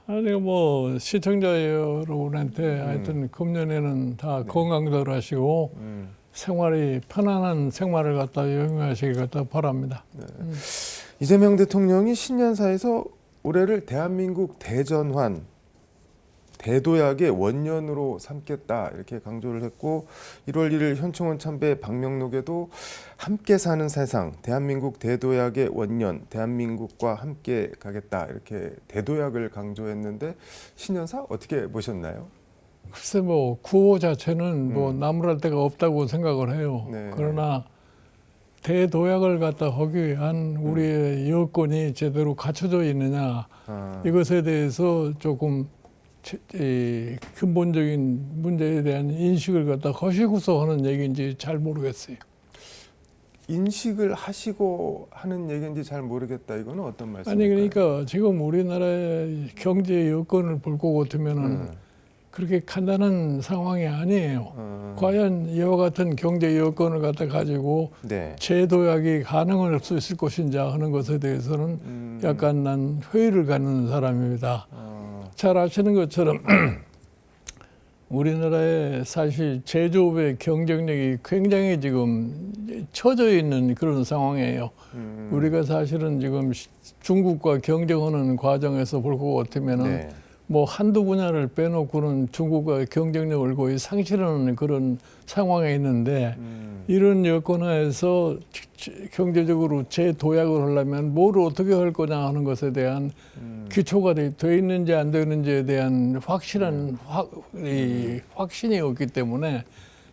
아니 뭐 시청자 여러분한테 하여튼 금년에는 다 건강들 하시고 생활이 편안한 생활을 갖다 영위하시길 갖다 바랍니다. 이재명 대통령이 신년사에서 올해를 대한민국 대전환 대도약의 원년으로 삼겠다 이렇게 강조를 했고 1월 1일 현충원 참배 방명록에도 함께 사는 세상 대한민국 대도약의 원년 대한민국과 함께 가겠다 이렇게 대도약을 강조했는데 신년사 어떻게 보셨나요? 글쎄 뭐 구호 자체는 뭐 나무랄 데가 없다고 생각을 해요. 네. 그러나 대도약을 갖다 하기 위한 우리의 여건이 제대로 갖춰져 있느냐 이것에 대해서 조금 이 근본적인 문제에 대한 인식을 갖다 하시고서 하는 얘기인지 잘 모르겠어요. 인식을 하시고 하는 얘기인지 잘 모르겠다. 이거는 어떤 말씀일까요? 아니 그러니까 지금 우리나라의 경제 여건을 볼 것 같으면은 그렇게 간단한 상황이 아니에요. 과연 이와 같은 경제 여건을 갖다 가지고 네. 재도약이 가능할 수 있을 것인지 하는 것에 대해서는 약간 난 회의를 갖는 사람입니다. 잘 아시는 것처럼 우리나라의 사실 제조업의 경쟁력이 굉장히 지금 처져 있는 그런 상황이에요. 우리가 사실은 지금 중국과 경쟁하는 과정에서 볼 것 같으면은 네. 뭐 한두 분야를 빼놓고는 중국과의 경쟁력을 거의 상실하는 그런 상황에 있는데 이런 여건 하에서 경제적으로 재도약을 하려면 뭘 어떻게 할 거냐 하는 것에 대한 기초가 돼 있는지 안 되는지에 대한 확실한 확신이 없기 때문에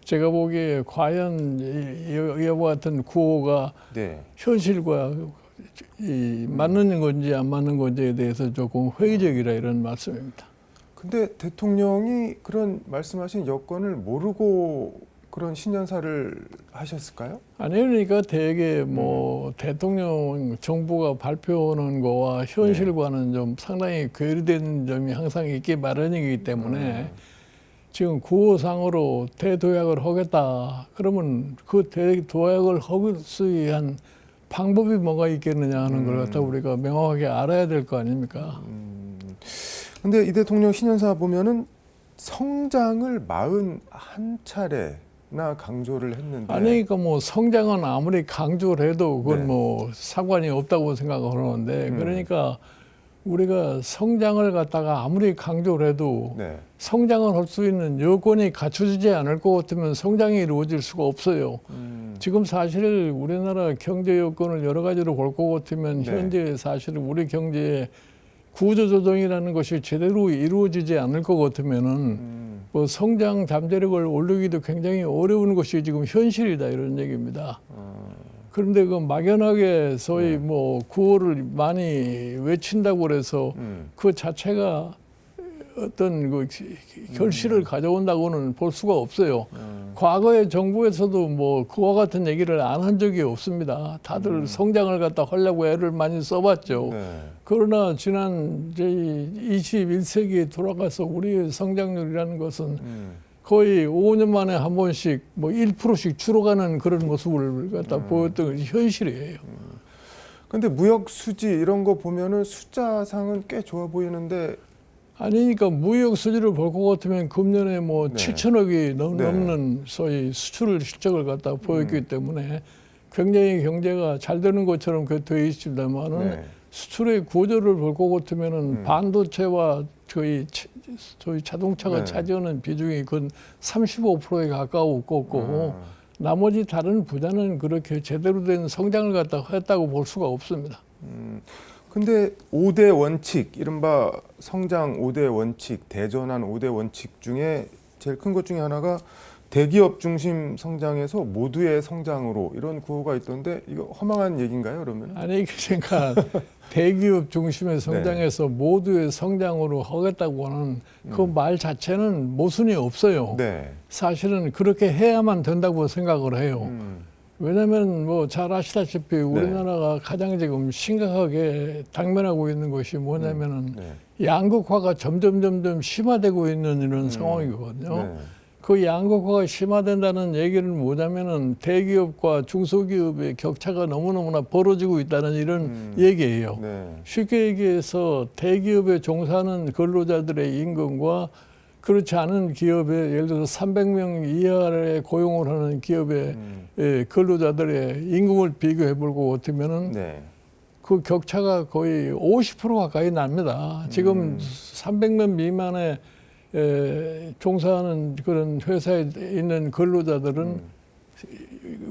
제가 보기에 과연 이와 같은 구호가 네. 현실과 맞는 건지 안 맞는 건지에 대해서 조금 회의적이라 이런 말씀입니다. 근데 대통령이 그런 말씀하신 여건을 모르고 그런 신년사를 하셨을까요? 아니 그러니까 대개 뭐 대통령 정부가 발표하는 거와 현실과는 좀 상당히 괴리되는 점이 항상 있기 마련이기 때문에 지금 구호상으로 대도약을 하겠다 그러면 그 대도약을 하기 위한 방법이 뭐가 있겠느냐 하는 걸 갖다 우리가 명확하게 알아야 될 거 아닙니까? 근데 이 대통령 신년사 보면은 성장을 41차례나 강조를 했는데 아니 그러니까 뭐 성장은 아무리 강조를 해도 그건 네. 뭐 상관이 없다고 생각을 하는데 그러니까 우리가 성장을 갖다가 아무리 강조를 해도 네. 성장을 할 수 있는 여건이 갖춰지지 않을 것 같으면 성장이 이루어질 수가 없어요. 지금 사실 우리나라 경제 여건을 여러 가지로 볼 것 같으면 네. 현재 사실 우리 경제의 구조조정이라는 것이 제대로 이루어지지 않을 것 같으면은 뭐 성장 잠재력을 올리기도 굉장히 어려운 것이 지금 현실이다 이런 얘기입니다. 그런데 그 막연하게 소위 뭐 구호를 많이 외친다고 그래서 그 자체가 어떤 그 결실을 가져온다고는 볼 수가 없어요. 과거의 정부에서도 뭐 그와 같은 얘기를 안 한 적이 없습니다. 다들 성장을 갖다 하려고 애를 많이 써봤죠. 네. 그러나 지난 21세기에 돌아가서 우리의 성장률이라는 것은 거의 5년 만에 한 번씩 뭐 1%씩 줄어가는 그런 모습을 갖다 보였던 것이 현실이에요. 근데 무역 수지 이런 거 보면은 숫자상은 꽤 좋아 보이는데 아니니까 무역 수지를 볼 것 같으면 금년에 뭐 네. 7천억이 네. 넘는 소위 수출 실적을 갖다 보였기 때문에 굉장히 경제가 잘 되는 것처럼 되어 있습니다만은 네. 수출의 구조를 볼 것 같으면은 반도체와 저희 자동차가 네. 차지하는 비중이 근 35%에 가까웠고 나머지 다른 분야는 그렇게 제대로 된 성장을 갖다 했다고 볼 수가 없습니다. 근데 5대 원칙, 이른바 성장 5대 원칙, 대전환 5대 원칙 중에 제일 큰 것 중에 하나가 대기업 중심 성장에서 모두의 성장으로 이런 구호가 있던데 이거 허망한 얘기인가요, 그러면? 아니 그러니까 대기업 중심의 성장에서 모두의 성장으로 하겠다고 하는 그 말 자체는 모순이 없어요. 네. 사실은 그렇게 해야만 된다고 생각을 해요. 왜냐하면 뭐 잘 아시다시피 우리나라가 가장 지금 심각하게 당면하고 있는 것이 뭐냐면은 양극화가 점점 심화되고 있는 이런 상황이거든요. 네. 그 양극화가 심화된다는 얘기는 뭐냐면은 대기업과 중소기업의 격차가 너무너무나 벌어지고 있다는 이런 얘기예요. 네. 쉽게 얘기해서 대기업에 종사하는 근로자들의 임금과 그렇지 않은 기업에 예를 들어서 300명 이하의 고용을 하는 기업의 근로자들의 임금을 비교해보고 같으면은 네. 그 격차가 거의 50% 가까이 납니다. 지금 300명 미만의 종사하는 그런 회사에 있는 근로자들은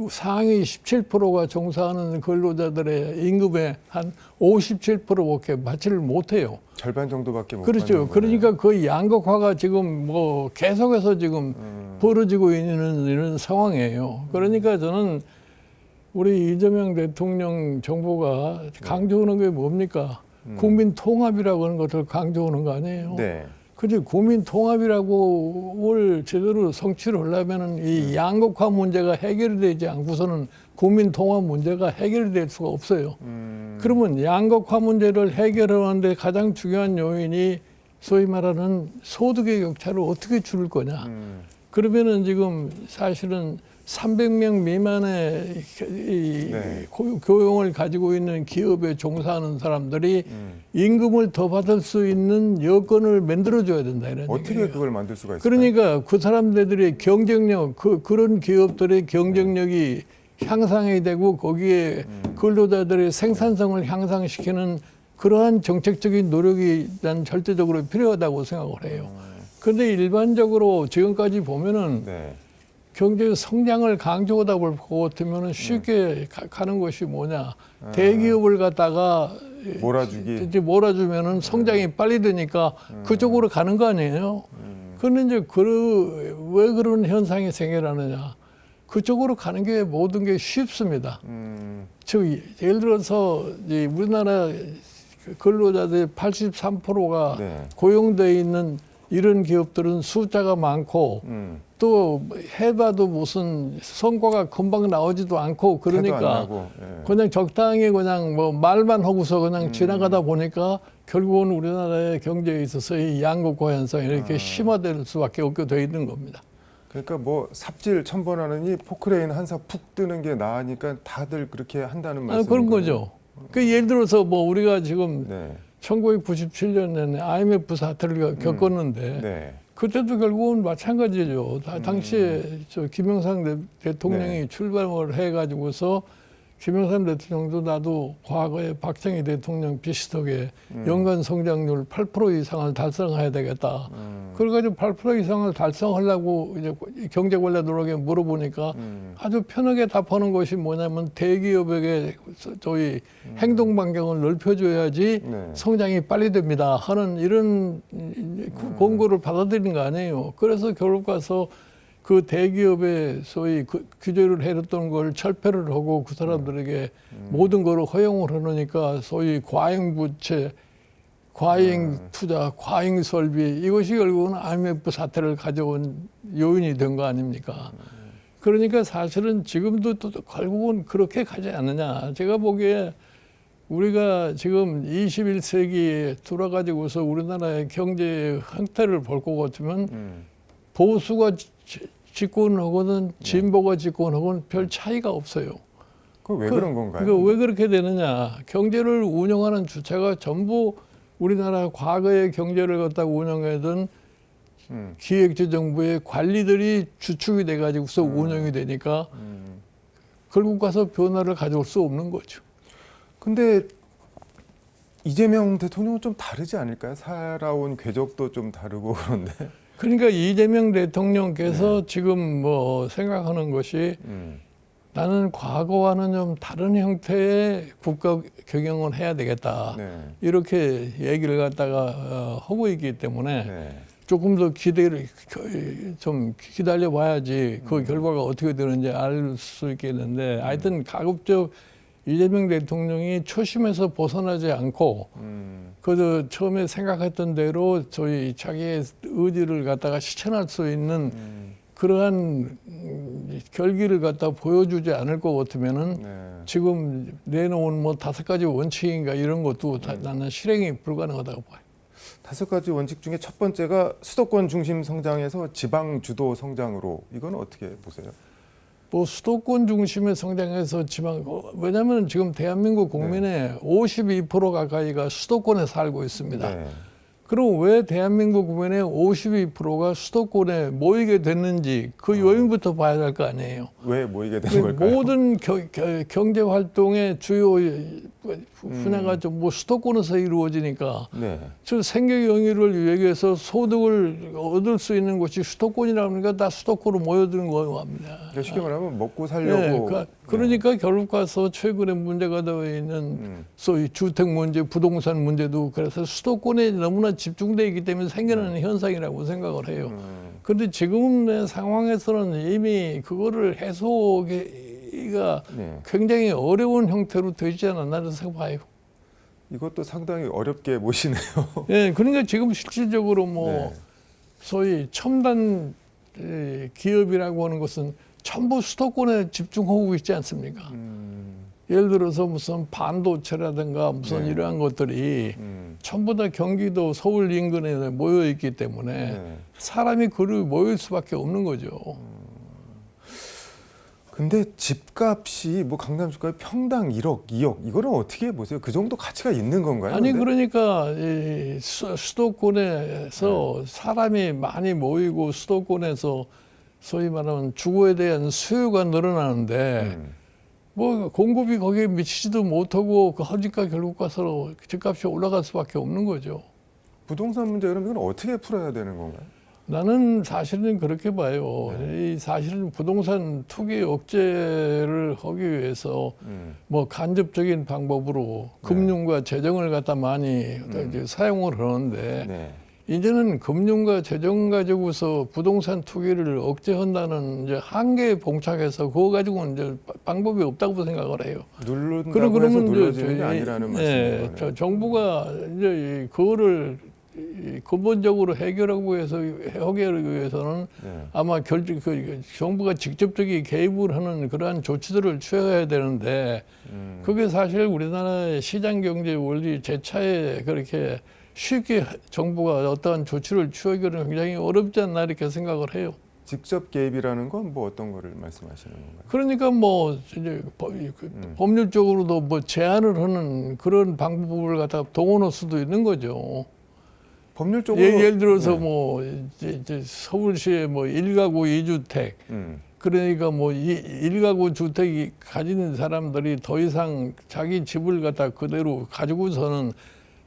상위 17%가 종사하는 근로자들의 임금의 한 57%밖에 받지를 못해요. 절반 정도밖에 못 그렇죠. 받는 거네요. 그러니까 그 양극화가 지금 뭐 계속해서 지금 벌어지고 있는 이런 상황이에요. 그러니까 저는 우리 이재명 대통령 정부가 강조하는 게 뭡니까? 국민 통합이라고 하는 것을 강조하는 거 아니에요. 네. 그렇지. 국민 통합이라고를 제대로 성취를 하려면은 이 양극화 문제가 해결이 되지 않고서는 국민 통합 문제가 해결이 될 수가 없어요. 그러면 양극화 문제를 해결하는데 가장 중요한 요인이 소위 말하는 소득의 격차를 어떻게 줄일 거냐. 그러면은 지금 사실은 300명 미만의 네. 고용을 가지고 있는 기업에 종사하는 사람들이 임금을 더 받을 수 있는 여건을 만들어줘야 된다 이런 어떻게 얘기예요. 그걸 만들 수가 있을까요? 그러니까 그 사람들의 경쟁력, 그런 기업들의 경쟁력이 향상이 되고 거기에 근로자들의 생산성을 향상시키는 그러한 정책적인 노력이 난 절대적으로 필요하다고 생각을 해요. 그런데 일반적으로 지금까지 보면은 네. 경제 성장을 강조하다 볼 것 같으면 쉽게 가는 것이 뭐냐. 대기업을 갖다가 몰아주기. 이제 몰아주면은 성장이 빨리 되니까 그쪽으로 가는 거 아니에요. 그런데 이제 왜 그런 현상이 생겨나느냐. 그쪽으로 가는 게 모든 게 쉽습니다. 즉, 예를 들어서 이제 우리나라 근로자들 83%가 네. 고용되어 있는 이런 기업들은 숫자가 많고 또 해봐도 무슨 성과가 금방 나오지도 않고 태도 안 그러니까 나고, 예. 그냥 적당히 그냥 뭐 말만 하고서 그냥 지나가다 보니까 결국은 우리나라의 경제에 있어서 이 양극화 현상이 이렇게 심화될 수밖에 없게 돼 있는 겁니다. 그러니까 뭐 삽질 천번하느니 포크레인 한 삽 푹 뜨는 게 나으니까 다들 그렇게 한다는 말씀이에요. 그런 거죠. 그 예를 들어서 뭐 우리가 지금 네. 1997년에 IMF 사태를 겪었는데 네. 그때도 결국은 마찬가지죠. 당시에 저 김영삼 대통령이 네. 출범을 해가지고서 김영삼 대통령도 나도 과거에 박정희 대통령 비슷하게 연간 성장률 8% 이상을 달성해야 되겠다. 그래가지고 8% 이상을 달성하려고 이제 경제관료들에게 물어보니까 아주 편하게 답하는 것이 뭐냐면 대기업에게 저희 행동 반경을 넓혀줘야지 네. 성장이 빨리 됩니다 하는 이런 권고를 받아들인 거 아니에요. 그래서 결국 가서 그 대기업의 소위 규제를 해뒀던 걸 철폐를 하고 그 사람들에게 모든 걸 허용을 하니까 소위 과잉 부채, 과잉 투자, 과잉 설비 이것이 결국은 IMF 사태를 가져온 요인이 된 거 아닙니까? 그러니까 사실은 지금도 또 결국은 그렇게 가지 않느냐. 제가 보기에 우리가 지금 21세기에 들어가지고서 우리나라의 경제 형태를 볼 것 같으면 보수가 집권하고는 진보가 집권하고는 별 차이가 없어요. 왜 그런 건가요? 그러니까 왜 그렇게 되느냐. 경제를 운영하는 주체가 전부 우리나라 과거의 경제를 갖다가 운영하던 기획재정부의 관리들이 주축이 돼가지고서 운영이 되니까 결국 가서 변화를 가져올 수 없는 거죠. 근데 이재명 대통령은 좀 다르지 않을까요? 살아온 궤적도 좀 다르고 그런데. 그러니까 이재명 대통령께서 지금 뭐 생각하는 것이 나는 과거와는 좀 다른 형태의 국가 경영을 해야 되겠다. 네. 이렇게 얘기를 갖다가 하고 있기 때문에 네. 조금 더 좀 기다려 봐야지 그 결과가 어떻게 되는지 알 수 있겠는데 하여튼 가급적 이재명 대통령이 초심에서 벗어나지 않고 그 처음에 생각했던 대로 저희 자기의 의지를 갖다가 실천할 수 있는 그러한 결기를 갖다 보여주지 않을 것 같으면은 지금 내놓은 뭐 5가지 원칙인가 이런 것도 나는 실행이 불가능하다고 봐요. 5가지 원칙 중에 첫 번째가 수도권 중심 성장에서 지방 주도 성장으로, 이건 어떻게 보세요? 뭐 수도권 중심의 성장에서 지방, 왜냐하면 지금 대한민국 국민의 52% 가까이가 수도권에 살고 있습니다. 네. 그럼 왜 대한민국 국민의 52%가 수도권에 모이게 됐는지 그 요인부터 봐야 될 거 아니에요. 왜 모이게 되는 걸까요? 모든 경제 활동의 주요 분야가 좀 뭐 수도권에서 이루어지니까 네. 저 생계 영위를 위해서 소득을 얻을 수 있는 곳이 수도권이라니까 다 수도권으로 모여드는 겁니다. 그러니까 쉽게 말하면 먹고 살려고. 그러니까 결국 가서 최근에 문제가 되어 있는 소위 주택 문제, 부동산 문제도 그래서 수도권에 너무나 집중되어 있기 때문에 생겨나는 현상이라고 생각을 해요. 그런데 지금의 상황에서는 이미 그거를 해소가 네. 굉장히 어려운 형태로 되지 않았나 생각해요. 이것도 상당히 어렵게 보시네요. 예, 그러니까 지금 실질적으로 뭐 네. 소위 첨단 기업이라고 하는 것은 전부 수도권에 집중하고 있지 않습니까? 예를 들어서 무슨 반도체라든가 무슨 네. 이러한 것들이 전부 다 경기도 서울 인근에 모여 있기 때문에 네. 사람이 그리 모일 수밖에 없는 거죠. 근데 집값이 뭐 강남 집값이 평당 1억, 2억, 이거는 어떻게 보세요? 그 정도 가치가 있는 건가요? 아니 근데? 그러니까 이 수도권에서 사람이 많이 모이고 수도권에서 소위 말하면 주거에 대한 수요가 늘어나는데 뭐 공급이 거기에 미치지도 못하고 그 허지가 결국 가서 집값이 올라갈 수밖에 없는 거죠. 부동산 문제, 그럼 이건 어떻게 풀어야 되는 건가요? 나는 사실은 그렇게 봐요. 이 사실은 부동산 투기 억제를 하기 위해서 뭐 간접적인 방법으로 금융과 재정을 갖다 많이 이제 사용을 하는데 네. 이제는 금융과 재정 가지고서 부동산 투기를 억제한다는 이제 한계에 봉착해서 그거 가지고는 이제 방법이 없다고 생각을 해요. 누른다고 해서 눌러지는 게 아니라는 말씀이네요. 정부가 이제 그거를 근본적으로 해결하기 위해서는 네. 아마 정부가 직접적인 개입을 하는 그러한 조치들을 취해야 되는데 그게 사실 우리나라의 시장 경제 원리 제차에 그렇게 쉽게 정부가 어떠한 조치를 취하기는 굉장히 어렵지 않나 이렇게 생각을 해요. 직접 개입이라는 건 뭐 어떤 거를 말씀하시는 건가요? 그러니까 뭐 이제 법률적으로도 뭐 제한을 하는 그런 방법을 갖다가 동원할 수도 있는 거죠. 법률적으로 예를 들어서 네. 뭐 이제 서울시에 뭐 1가구 2주택 그러니까 뭐 일가구 주택이 가지는 사람들이 더 이상 자기 집을 갖다 그대로 가지고서는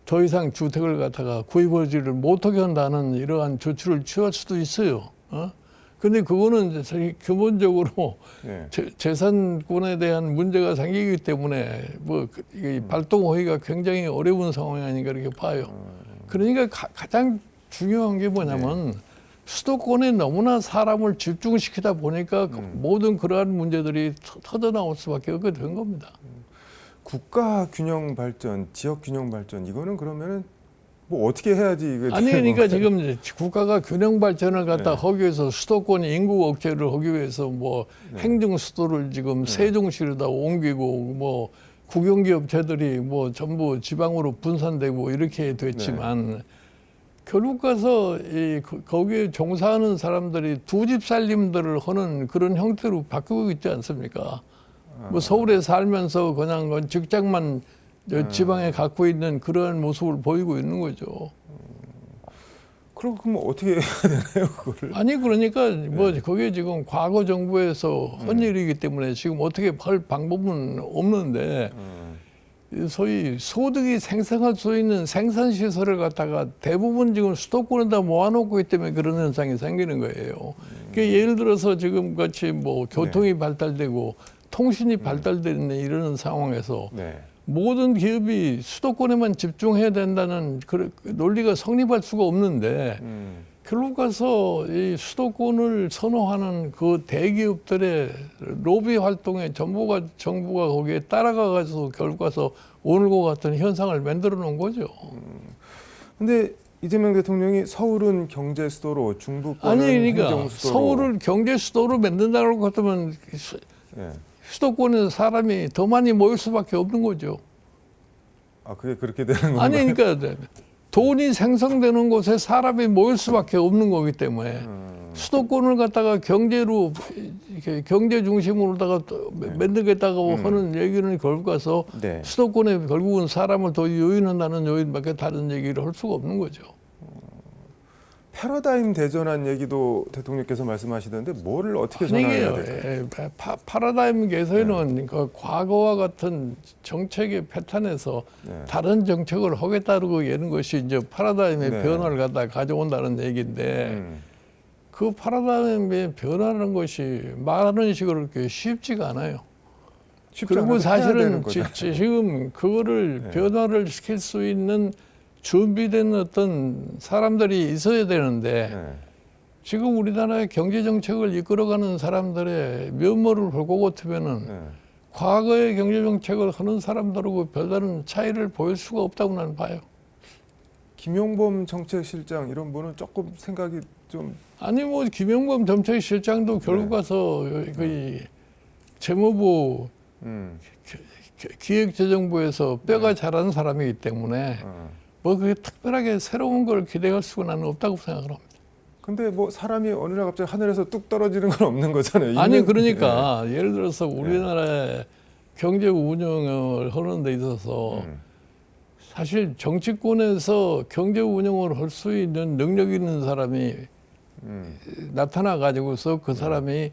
더 이상 주택을 갖다가 구입하지를 못하게 한다는 이러한 조치를 취할 수도 있어요. 근데 그거는 사실 기본적으로 네. 재산권에 대한 문제가 생기기 때문에 뭐 이게 발동하기가 굉장히 어려운 상황이 아닌가 이렇게 봐요. 그러니까 가장 중요한 게 뭐냐면 수도권에 너무나 사람을 집중시키다 보니까 모든 그러한 문제들이 터져나올 수밖에 없게 된 겁니다. 국가 균형 발전, 지역 균형 발전, 이거는 그러면은 뭐 어떻게 해야지 이게 아니 되는 그러니까 건가요? 지금 이제 국가가 균형 발전을 갖다 네. 하기 위해서 수도권 인구 억제를 하기 위해서 뭐 행정 수도를 지금 세종시로다 옮기고 뭐 국영기 업체들이 뭐 전부 지방으로 분산되고 이렇게 됐지만 결국 가서 거기에 종사하는 사람들이 두 집 살림들을 하는 그런 형태로 바뀌고 있지 않습니까? 뭐 서울에 살면서 그냥 직장만 지방에 갖고 있는 그런 모습을 보이고 있는 거죠. 그럼 어떻게 해야 되나요, 그거를? 아니 그러니까 뭐 그게 지금 과거 정부에서 한 일이기 때문에 지금 어떻게 할 방법은 없는데 소위 소득이 생성할 수 있는 생산 시설을 갖다가 대부분 지금 수도권에다 모아놓고 있기 때문에 그런 현상이 생기는 거예요. 그러니까 예를 들어서 지금 같이 뭐 교통이 발달되고 통신이 발달되는 이런 상황에서 네. 모든 기업이 수도권에만 집중해야 된다는 그 논리가 성립할 수가 없는데 결국 가서 이 수도권을 선호하는 그 대기업들의 로비 활동에 정부가 거기에 따라가서 결국 가서 오늘과 같은 현상을 만들어 놓은 거죠. 근데 이재명 대통령이 서울은 경제 수도로, 중부권은 아니 그러니까 행정 수도로. 서울을 경제 수도로 만든다고 하면 네. 수도권에서 사람이 더 많이 모일 수밖에 없는 거죠. 아, 그게 그렇게 되는 건가요? 아니 그러니까 돈이 생성되는 곳에 사람이 모일 수밖에 없는 거기 때문에 수도권을 갖다가 경제로 이렇게 경제 중심으로다가 만들겠다고 하는 얘기는 결국 가서 네. 수도권에 결국은 사람을 더 유인한다는 요인밖에 다른 얘기를 할 수가 없는 거죠. 패러다임 대전환 얘기도 대통령께서 말씀하시던데 뭐를 어떻게 전환해야 될까요? 파라다임 개선은 그 과거와 같은 정책의 패턴에서 다른 정책을 하겠다고 이런 것이 이제 파라다임의 네. 변화를 갖다 가져온다는 얘기인데 그 파라다임의 변화라는 것이 말하는 식으로 그렇게 쉽지가 않아요. 쉽지 그리고 않아도 해야 되는 사실은 거죠. 지금 그거를 변화를 시킬 수 있는 준비된 어떤 사람들이 있어야 되는데 네. 지금 우리나라의 경제 정책을 이끌어가는 사람들의 면모를 볼 것 같으면은 네. 과거의 경제 정책을 하는 사람들하고 별다른 차이를 보일 수가 없다고 나는 봐요. 김용범 정책실장 이런 분은 조금 생각이 좀 아니 뭐 김용범 정책실장도 결국 가서 그 재무부 기획재정부에서 뼈가 자란 사람이기 때문에 뭐 그게 특별하게 새로운 걸 기대할 수가 나는 없다고 생각을 합니다. 근데 뭐 사람이 어느 날 갑자기 하늘에서 뚝 떨어지는 건 없는 거잖아요. 아니 있는- 그러니까 예를 들어서 우리나라의 경제 운영을 하는 데 있어서 사실 정치권에서 경제 운영을 할 수 있는 능력 있는 사람이 나타나 가지고서 그 사람이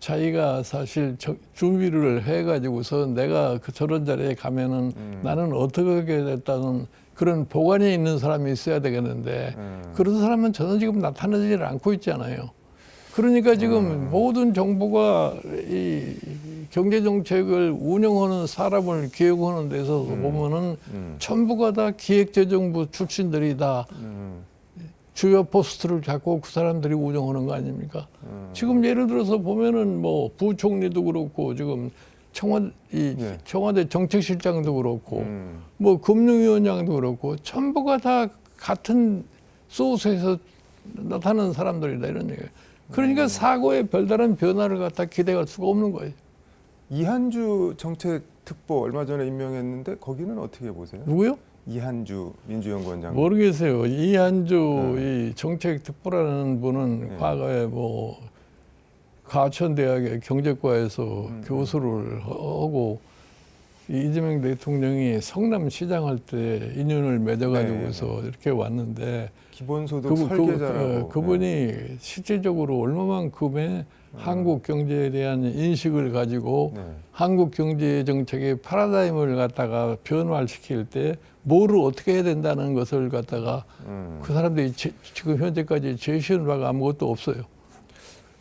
자기가 사실 준비를 해 가지고서 내가 그 저런 자리에 가면은 나는 어떻게 하게 됐다는 그런 보관이 있는 사람이 있어야 되겠는데 그런 사람은 저는 지금 나타나지 않고 있잖아요. 그러니까 지금 모든 정부가 이 경제 정책을 운영하는 사람을 기획하는 데서 보면은 전부가 다 기획재정부 출신들이 다 주요 포스트를 잡고 그 사람들이 운영하는 거 아닙니까? 지금 예를 들어서 보면은 뭐 부총리도 그렇고 지금 청와대 정책실장도 그렇고 뭐 금융위원장도 그렇고 전부가 다 같은 소스에서 나타나는 사람들이다 이런 얘기예요. 그러니까 사고에 별다른 변화를 갖다 기대할 수가 없는 거예요. 이한주 정책특보 얼마 전에 임명했는데 거기는 어떻게 보세요? 누구요? 이한주 민주연구원장. 모르겠어요. 이한주 이 정책특보라는 분은 과거에 뭐 가천대학의 경제과에서 교수를 하고 이재명 대통령이 성남시장 할 때 인연을 맺어가지고서 이렇게 왔는데 기본소득 설계자라고. 그분이 실질적으로 얼마만큼의 한국 경제에 대한 인식을 가지고 한국 경제 정책의 패러다임을 갖다가 변화시킬 때 뭐를 어떻게 해야 된다는 것을 갖다가 그 사람들이 지금 현재까지 제시한 바가 아무것도 없어요.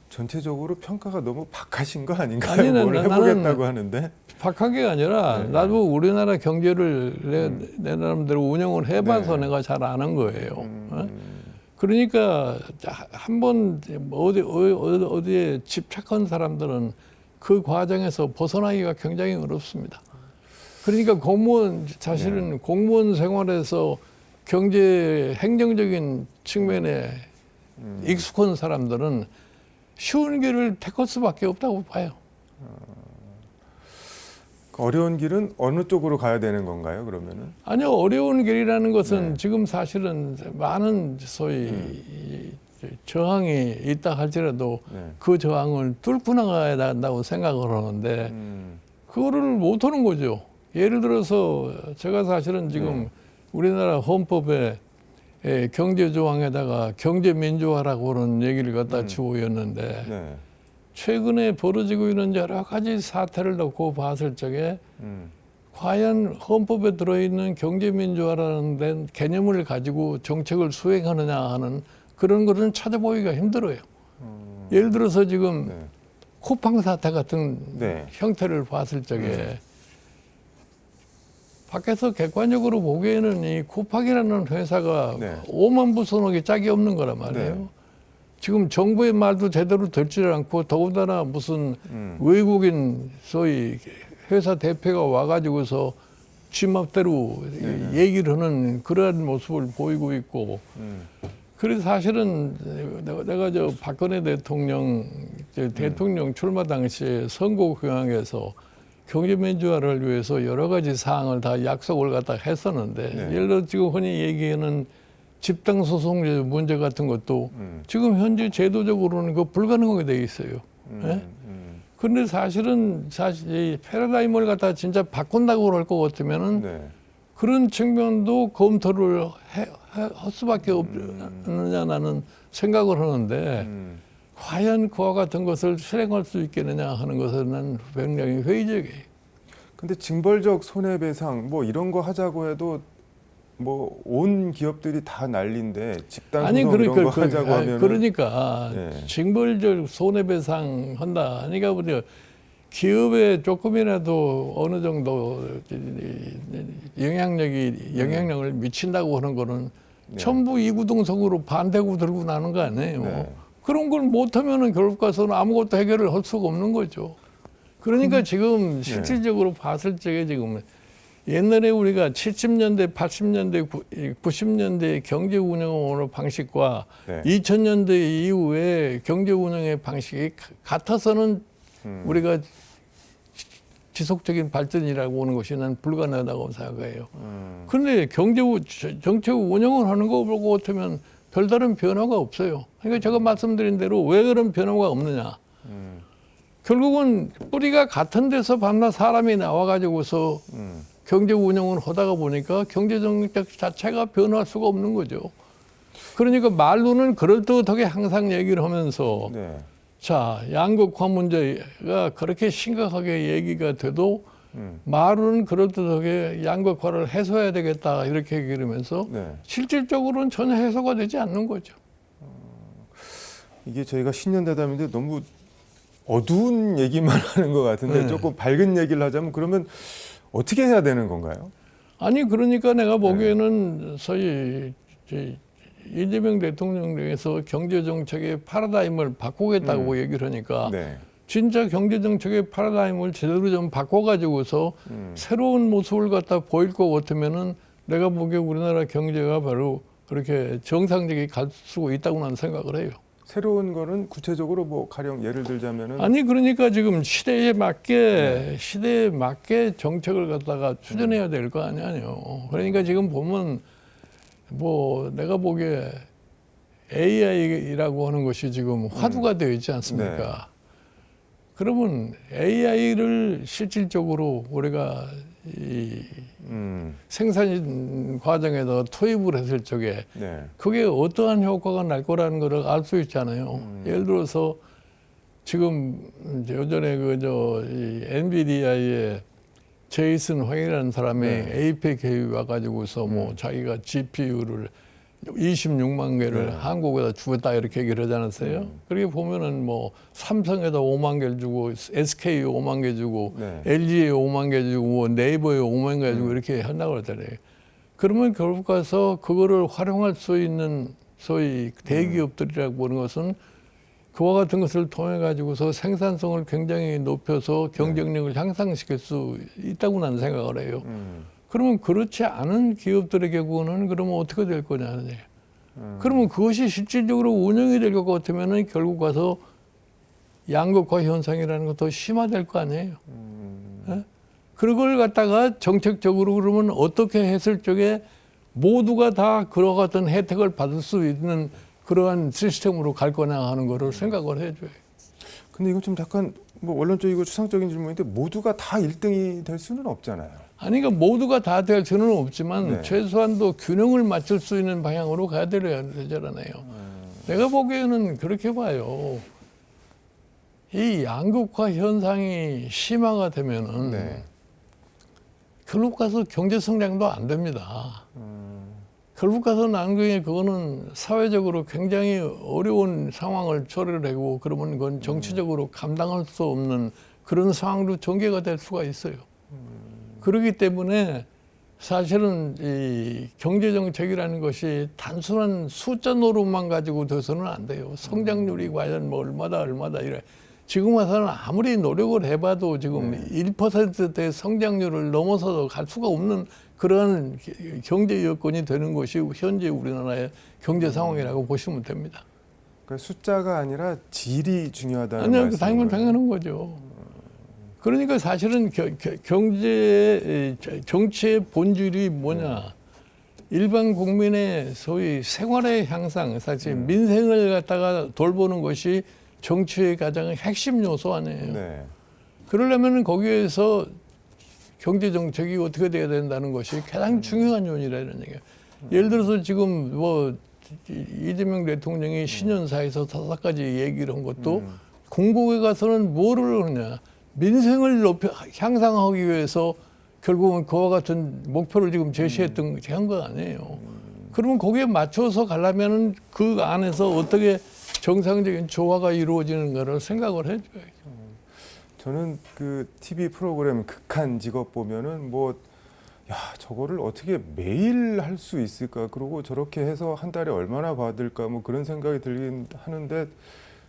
전체적으로 평가가 너무 박하신 거 아닌가요? 아니, 뭘 해보겠다고 나는 하는데. 박하게가 아니라 나도 우리나라 경제를 내 나름대로 운영을 해봐서 내가 잘 아는 거예요. 어? 그러니까 한번 어디에 집착한 사람들은 그 과정에서 벗어나기가 굉장히 어렵습니다. 그러니까 사실은 공무원 생활에서 경제 행정적인 측면에 익숙한 사람들은 쉬운 길을 택할 수밖에 없다고 봐요. 어려운 길은 어느 쪽으로 가야 되는 건가요, 그러면은? 아니요, 어려운 길이라는 것은 지금 사실은 많은 소위 저항이 있다 할지라도 그 저항을 뚫고 나가야 한다고 생각을 하는데 그거를 못 하는 거죠. 예를 들어서 제가 사실은 지금 우리나라 헌법에 경제 조항에다가 경제 민주화라고 하는 얘기를 갖다 지어였는데 최근에 벌어지고 있는 여러 가지 사태를 놓고 봤을 적에 과연 헌법에 들어있는 경제민주화라는 개념을 가지고 정책을 수행하느냐 하는 그런 것은 찾아보기가 힘들어요. 예를 들어서 지금 쿠팡 사태 같은 형태를 봤을 적에 밖에서 객관적으로 보기에는 이 쿠팡이라는 회사가 5만 부 써놓기 짝이 없는 거란 말이에요. 지금 정부의 말도 제대로 듣지를 않고 더군다나 무슨 외국인 소위 회사 대표가 와가지고서 지 맘대로 얘기를 하는 그러한 모습을 보이고 있고 그래서 사실은 내가 저 박근혜 대통령 출마 당시에 선거 경향에서 경제민주화를 위해서 여러 가지 사항을 다 약속을 갖다 했었는데 예를 들어 지금 흔히 얘기하는 집단 소송 문제 같은 것도 지금 현재 제도적으로는 그 불가능하게 돼 있어요. 예? 그런데 사실 이 패러다임을 갖다 진짜 바꾼다고 할 것 같으면은 네. 그런 측면도 검토를 할 수밖에 없느냐라는 생각을 하는데 과연 그와 같은 것을 실행할 수 있겠느냐 하는 것은 난 굉장히 회의적이에요. 근데 징벌적 손해배상 뭐 이런 거 하자고 해도 뭐 온 기업들이 다 난리인데 집단 소송 이런 거 하자고 하면 그러니까 네. 징벌적 손해배상 한다. 그러니까 우리 기업에 조금이라도 어느 정도 영향력을 미친다고 하는 거는 네. 전부 이구동성으로 반대고 들고 나는 거 아니에요. 네. 그런 걸 못하면은 결국 가서는 아무것도 해결을 할 수가 없는 거죠. 그러니까 지금 실질적으로 봤을 적에 지금 옛날에 우리가 70년대, 80년대, 90년대 경제 운영 방식과 네. 2000년대 이후에 경제 운영의 방식이 같아서는 우리가 지속적인 발전이라고 하는 것이 난 불가능하다고 생각해요. 그런데 정책 운영을 하는 거 보고 같으면 별다른 변화가 없어요. 그러니까 제가 말씀드린 대로 왜 그런 변화가 없느냐. 결국은 뿌리가 같은 데서 밤낮 사람이 나와가지고서 경제 운영을 하다가 보니까 경제 정책 자체가 변화할 수가 없는 거죠. 그러니까 말로는 그럴듯하게 항상 얘기를 하면서 네. 자, 양극화 문제가 그렇게 심각하게 얘기가 돼도 말로는 그럴듯하게 양극화를 해소해야 되겠다 이렇게 얘기를 하면서 네. 실질적으로는 전혀 해소가 되지 않는 거죠. 이게 저희가 신년대담인데 너무 어두운 얘기만 하는 것 같은데 네. 조금 밝은 얘기를 하자면 그러면 어떻게 해야 되는 건가요? 아니 그러니까 내가 보기에는 소위 이재명 대통령에서 경제 정책의 패러다임을 바꾸겠다고 얘기를 하니까 네. 진짜 경제 정책의 패러다임을 제대로 좀 바꿔가지고서 새로운 모습을 갖다 보일 것 같으면은 내가 보기에 우리나라 경제가 바로 그렇게 정상적이 갈 수 있다고 나는 생각을 해요. 새로운 거는 구체적으로 뭐 가령 예를 들자면은 아니 그러니까 지금 시대에 맞게 정책을 갖다가 추진해야 될 거 아니에요. 그러니까 지금 보면 뭐 내가 보기에 AI라고 하는 것이 지금 화두가 되어 있지 않습니까? 그러면 AI를 실질적으로 우리가 이 생산 과정에서 투입을 했을 적에 네. 그게 어떠한 효과가 날 거라는 것을 알 수 있잖아요. 예를 들어서 지금 예전에 이 엔비디아의 제이슨 황이라는 사람이 에이펙에 와가지고서 뭐 자기가 GPU를 26만 개를 한국에다 주었다 이렇게 얘기를 하지 않았어요? 그렇게 보면은 뭐 삼성에다 5만 개를 주고 SK에 5만 개 주고 LG에 5만 개 주고 네이버에 5만 개 주고 이렇게 한다고 그랬잖아요. 그러면 결국 가서 그거를 활용할 수 있는 소위 대기업들이라고 하는 것은 그와 같은 것을 통해 가지고서 생산성을 굉장히 높여서 경쟁력을 향상시킬 수 있다고 나는 생각을 해요. 그러면 그렇지 않은 기업들의 경우는 그러면 어떻게 될 거냐는 얘기예요. 그러면 그것이 실질적으로 운영이 될 것 같으면은 결국 가서 양극화 현상이라는 것도 심화될 거 아니에요. 예? 그걸 갖다가 정책적으로 그러면 어떻게 했을 적에 모두가 다 그와 같은 혜택을 받을 수 있는 그러한 시스템으로 갈 거냐 하는 거를 생각을 해줘요. 근데 이거 좀 약간 뭐 원론적이고 추상적인 질문인데 모두가 다 1등이 될 수는 없잖아요. 아니, 그러니까 모두가 다 될 수는 없지만 최소한도 균형을 맞출 수 있는 방향으로 가야 되잖아요. 내가 보기에는 그렇게 봐요. 이 양극화 현상이 심화가 되면은 결국 가서 경제 성장도 안 됩니다. 결국 가서 나중에 그거는 사회적으로 굉장히 어려운 상황을 초래를 하고 그러면 그건 정치적으로 감당할 수 없는 그런 상황으로 전개가 될 수가 있어요. 그렇기 때문에 사실은 이 경제정책이라는 것이 단순한 숫자 노릇만 가지고 돼서는 안 돼요. 성장률이 과연 뭐 얼마다 이래. 지금 와서는 아무리 노력을 해봐도 지금 1%대 성장률을 넘어서도 갈 수가 없는 그런 경제 여건이 되는 것이 현재 우리나라의 경제 상황이라고 보시면 됩니다. 그러니까 숫자가 아니라 질이 중요하다는 아니요, 말씀이에요. 당연한 거죠. 그러니까 사실은 경제 정치의 본질이 뭐냐? 일반 국민의 소위 생활의 향상, 사실 민생을 갖다가 돌보는 것이 정치의 가장 핵심 요소 아니에요. 네. 그러려면 거기에서 경제 정책이 어떻게 돼야 된다는 것이 가장 중요한 요인이라 이런 얘기예요. 예를 들어서 지금 뭐 이재명 대통령이 신년사에서 5가지 얘기를 한 것도 공복에 가서는 뭐를 하느냐. 민생을 향상하기 위해서 결국은 그와 같은 목표를 지금 제시했던 한 거 아니에요. 그러면 거기에 맞춰서 가려면 그 안에서 어떻게 정상적인 조화가 이루어지는가를 생각을 해줘야죠. 저는 그 TV 프로그램 극한 직업 보면은 뭐, 야, 저거를 어떻게 매일 할 수 있을까? 그리고 저렇게 해서 한 달에 얼마나 받을까? 뭐 그런 생각이 들긴 하는데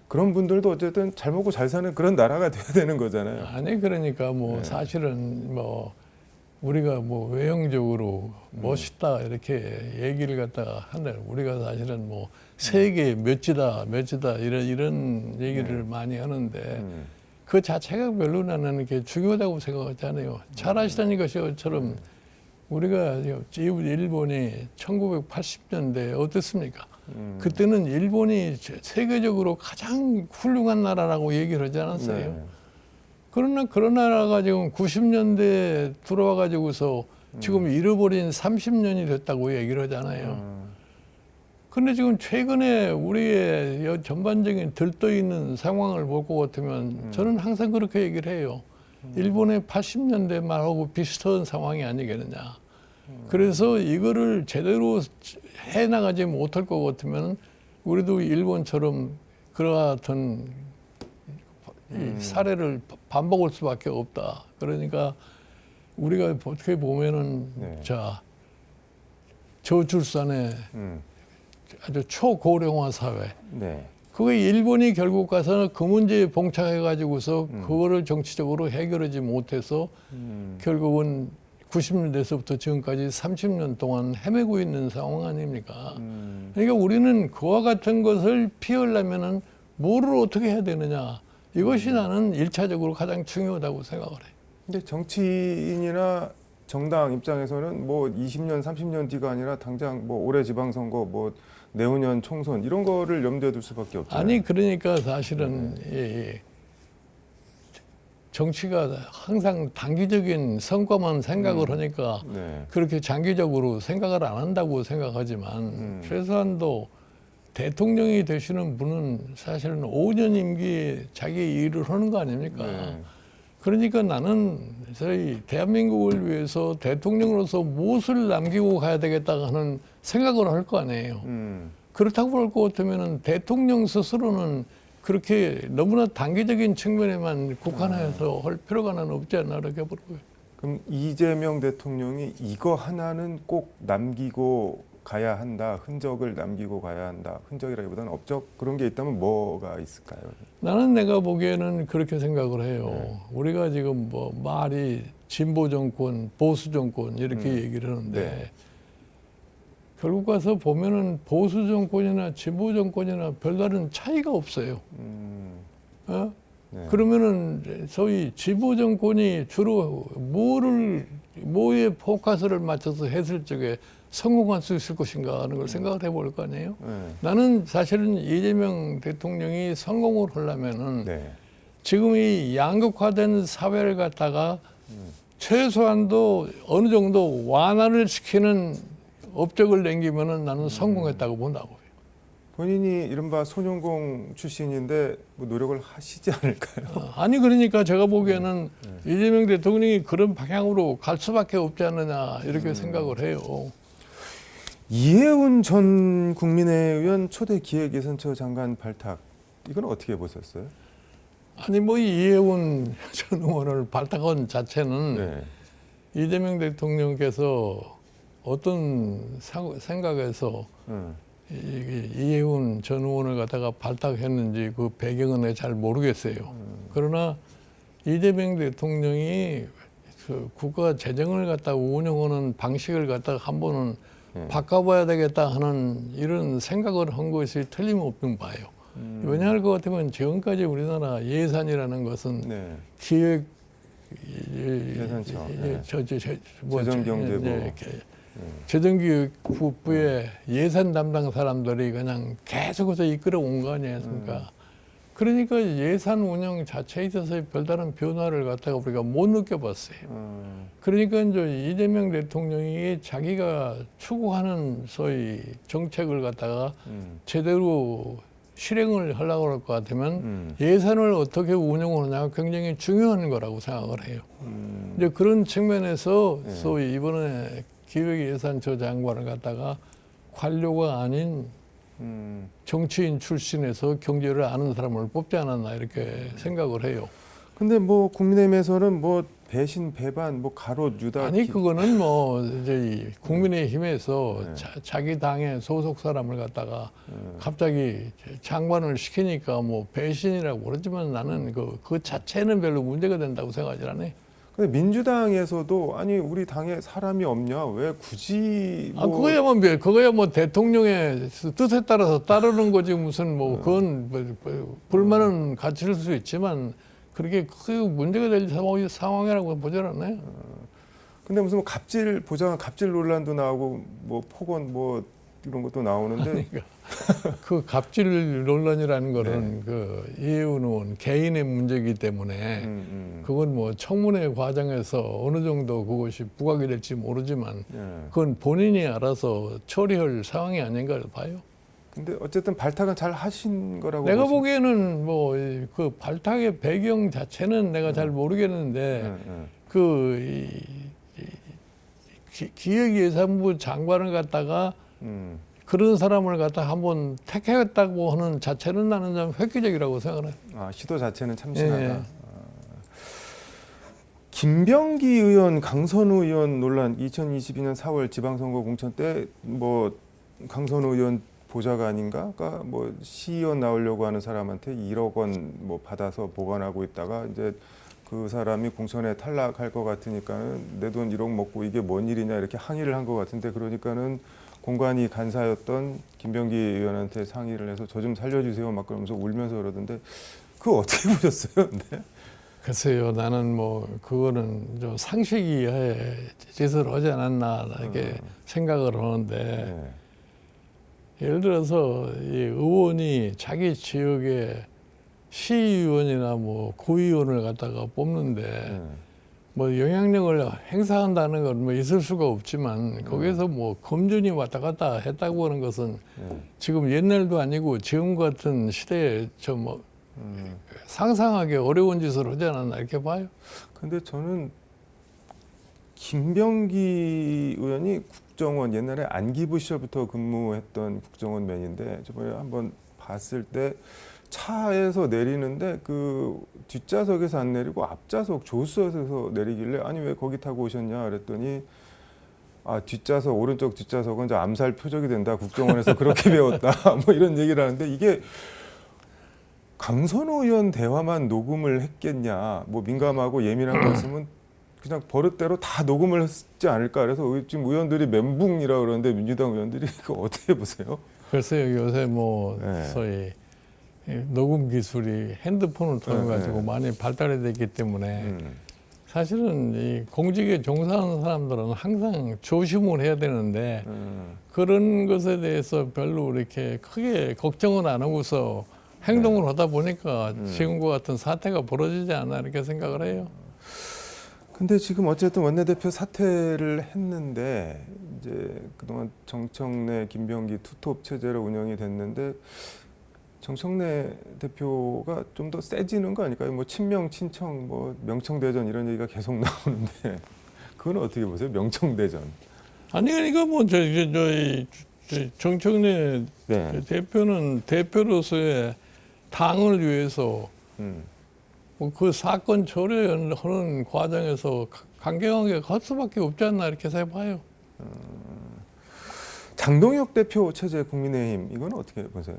그런 분들도 어쨌든 잘 먹고 잘 사는 그런 나라가 돼야 되는 거잖아요. 아니, 그러니까 뭐 네. 사실은 뭐 우리가 뭐 외형적으로 멋있다 이렇게 얘기를 갖다가 한다. 우리가 사실은 뭐 세계 몇지다 이런 얘기를 많이 하는데 그 자체가 별로 나는 게 중요하다고 생각하지 않아요. 잘 아시다는 것처럼 우리가 일본이 1980년대 어땠습니까? 그때는 일본이 세계적으로 가장 훌륭한 나라라고 얘기를 하지 않았어요. 네. 그러나 그런 나라가 지금 90년대에 들어와 가지고서 지금 잃어버린 30년이 됐다고 얘기를 하잖아요. 그런데 지금 최근에 우리의 전반적인 들떠있는 상황을 볼 것 같으면 저는 항상 그렇게 얘기를 해요. 일본의 80년대 말하고 비슷한 상황이 아니겠느냐. 그래서 이거를 제대로 해나가지 못할 것 같으면 우리도 일본처럼 그와 같은 이 사례를 반복할 수밖에 없다. 그러니까 우리가 어떻게 보면은 네. 자 저출산의 아주 초고령화 사회. 네. 그게 일본이 결국 가서는 그 문제에 봉착해 가지고서 그거를 정치적으로 해결하지 못해서 결국은 90년대에서부터 지금까지 30년 동안 헤매고 있는 상황 아닙니까? 그러니까 우리는 그와 같은 것을 피하려면은 뭐를 어떻게 해야 되느냐. 이것이 나는 1차적으로 가장 중요하다고 생각을 해요. 근데 정치인이나 정당 입장에서는 뭐 20년, 30년 뒤가 아니라 당장 뭐 올해 지방선거, 뭐 내후년 총선 이런 거를 염두에 둘 수밖에 없잖아요. 아니 그러니까 사실은 정치가 항상 단기적인 성과만 생각을 하니까 네. 그렇게 장기적으로 생각을 안 한다고 생각하지만 최소한도 대통령이 되시는 분은 사실은 5년 임기에 자기 일을 하는 거 아닙니까? 네. 그러니까 나는 저희 대한민국을 위해서 대통령으로서 무엇을 남기고 가야 되겠다 하는 생각을 할 거 아니에요. 그렇다고 볼 것 같으면 대통령 스스로는 그렇게 너무나 단기적인 측면에만 국한해서 할 필요가 나는 없지 않나 이렇게 보고요. 그럼 이재명 대통령이 이거 하나는 꼭 남기고 가야 한다. 흔적을 남기고 가야 한다. 흔적이라기보다는 업적 그런 게 있다면 뭐가 있을까요? 나는 내가 보기에는 그렇게 생각을 해요. 우리가 지금 뭐 말이 진보 정권, 보수 정권 이렇게 얘기를 하는데 네. 결국 가서 보면은 보수 정권이나 진보 정권이나 별다른 차이가 없어요. 어? 네. 그러면은 소위 진보 정권이 주로 뭐에 포커스를 맞춰서 했을 적에 성공할 수 있을 것인가 하는 걸 생각을 해볼 거 아니에요. 네. 나는 사실은 이재명 대통령이 성공을 하려면은 네. 지금 이 양극화된 사회를 갖다가 최소한도 어느 정도 완화를 시키는 업적을 남기면은 나는 성공했다고 본다고요. 본인이 이른바 손용공 출신인데 뭐 노력을 하시지 않을까요? 아니 그러니까 제가 보기에는 이재명 대통령이 그런 방향으로 갈 수밖에 없지 않느냐 이렇게 생각을 해요. 이해운 전 국민의원 초대 기획예산처 장관 발탁 이건 어떻게 보셨어요? 아니 뭐 이해운 전 의원을 발탁한 자체는 네. 이재명 대통령께서 어떤 생각에서 이해운 전 의원을 갖다가 발탁했는지 그 배경은 내가 잘 모르겠어요. 그러나 이재명 대통령이 그 국가 재정을 갖다가 운영하는 방식을 갖다가 한 번은 바꿔봐야 되겠다 하는 이런 생각을 한 것이 틀림없는 바예요. 왜냐할 것 같으면 지금까지 우리나라 예산이라는 것은 네. 기획 예산처, 예, 네. 재정경제부. 재정기획부의 예산 담당 사람들이 그냥 계속해서 이끌어 온 거 아니겠습니까? 그러니까 예산 운영 자체에 있어서 별다른 변화를 갖다가 우리가 못 느껴봤어요. 그러니까 이제 이재명 대통령이 자기가 추구하는 소위 정책을 갖다가 제대로 실행을 하려고 할 것 같으면 예산을 어떻게 운영하느냐가 굉장히 중요한 거라고 생각을 해요. 이제 그런 측면에서 소위 이번에 기획예산처 장관을 갖다가 관료가 아닌 정치인 출신에서 경제를 아는 사람을 뽑지 않았나 이렇게 생각을 해요. 근데 뭐 국민의힘에서는 뭐 배신, 배반, 뭐 가롯, 유다. 아니 그거는 뭐 이제 국민의힘에서 자기 당의 소속 사람을 갖다가 갑자기 장관을 시키니까 뭐 배신이라고 그러지만 나는 그 자체는 별로 문제가 된다고 생각하지 않아요. 근데 민주당에서도 아니 우리 당에 사람이 없냐 왜 굳이 뭐 그거야 뭐 대통령의 뜻에 따라서 따르는 거지 무슨 뭐 그건 뭐 불만은 가질 수 있지만 그렇게 크게 문제가 될 상황이라고 보지 않아요. 근데 무슨 뭐 갑질 보장한 갑질 논란도 나오고 뭐 폭언 뭐 이런 것도 나오는데 그 갑질 논란이라는 거는 그 이해운 의원 개인의 문제이기 때문에 그건 뭐 청문회 과정에서 어느 정도 그것이 부각이 될지 모르지만 그건 본인이 알아서 처리할 상황이 아닌가 봐요. 근데 어쨌든 발탁은 잘 하신 거라고 내가 보기에는 뭐 그 발탁의 배경 자체는 내가 잘 모르겠는데 그 기획예산부 장관을 갖다가 그런 사람을 갖다 한번 택했다고 하는 자체는 나는 좀 획기적이라고 생각해요. 아, 시도 자체는 참신하다. 김병기 의원, 강선우 의원 논란 2022년 4월 지방선거 공천 때 뭐 강선우 의원 보좌관인가가 뭐 시의원 나오려고 하는 사람한테 1억 원 뭐 받아서 보관하고 있다가 이제 그 사람이 공천에 탈락할 것 같으니까는 내 돈 1억 먹고 이게 뭔 일이냐 이렇게 항의를 한 것 같은데 그러니까는 공관이 간사였던 김병기 의원한테 상의를 해서 저 좀 살려주세요 막 그러면서 울면서 그러던데 그거 어떻게 보셨어요? 근데? 글쎄요, 나는 뭐 그거는 좀 상식 이하의 짓을 하지 않았나 이렇게 생각을 하는데 예를 들어서 이 의원이 자기 지역의 시의원이나 뭐 구의원을 갖다가 뽑는데 뭐 영향력을 행사한다는 건 뭐 있을 수가 없지만 거기에서 뭐 검증이 왔다 갔다 했다고 하는 것은 지금 옛날도 아니고 지금 같은 시대에 좀 뭐 상상하기 어려운 짓을 하지 않았나 이렇게 봐요. 근데 저는 김병기 의원이 국정원 옛날에 안기부 시절부터 근무했던 국정원맨인데 저번에 한번 봤을 때 차에서 내리는데 그 뒷좌석에서 안 내리고 앞좌석 조수석에서 내리길래 아니 왜 거기 타고 오셨냐 그랬더니 아 뒷좌석 오른쪽 뒷좌석은 저 암살 표적이 된다 국정원에서 그렇게 배웠다 뭐 이런 얘기를 하는데 이게 강선우 의원 대화만 녹음을 했겠냐 뭐 민감하고 예민한 거 있으면 그냥 버릇대로 다 녹음을 했지 않을까 그래서 지금 의원들이 멘붕이라 그러는데 민주당 의원들이 그거 어떻게 보세요? 글쎄요 요새 뭐 소위 녹음 기술이 핸드폰을 통해 가지고 많이 발달이 됐기 때문에 사실은 이 공직에 종사하는 사람들은 항상 조심을 해야 되는데 그런 것에 대해서 별로 이렇게 크게 걱정은 안 하고서 행동을 하다 보니까 지금과 같은 사태가 벌어지지 않나 이렇게 생각을 해요. 근데 지금 어쨌든 원내대표 사퇴를 했는데 이제 그동안 정청래, 김병기 투톱 체제로 운영이 됐는데 정청래 대표가 좀 더 세지는 거 아닐까요? 뭐 친명, 친청, 뭐 명청대전 이런 얘기가 계속 나오는데 그건 어떻게 보세요? 명청대전. 아니 그러니까 뭐 저희 정청래 대표는 대표로서의 당을 위해서 뭐 그 사건 처리하는 과정에서 강경하게 할 수밖에 없지 않나 이렇게 생각해요. 장동혁 대표 체제 국민의힘 이건 어떻게 보세요?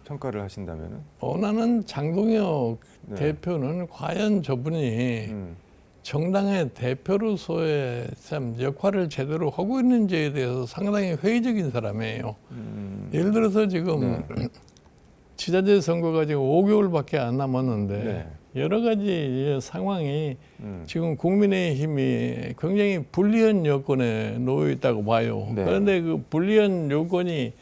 평가를 하신다면은? 나는 장동혁 대표는 과연 저분이 정당의 대표로서의 참 역할을 제대로 하고 있는지에 대해서 상당히 회의적인 사람이에요. 예를 들어서 지금 지자체 선거가 지금 5개월밖에 안 남았는데 여러 가지 상황이 지금 국민의힘이 굉장히 불리한 여건에 놓여 있다고 봐요. 네. 그런데 그 불리한 요건이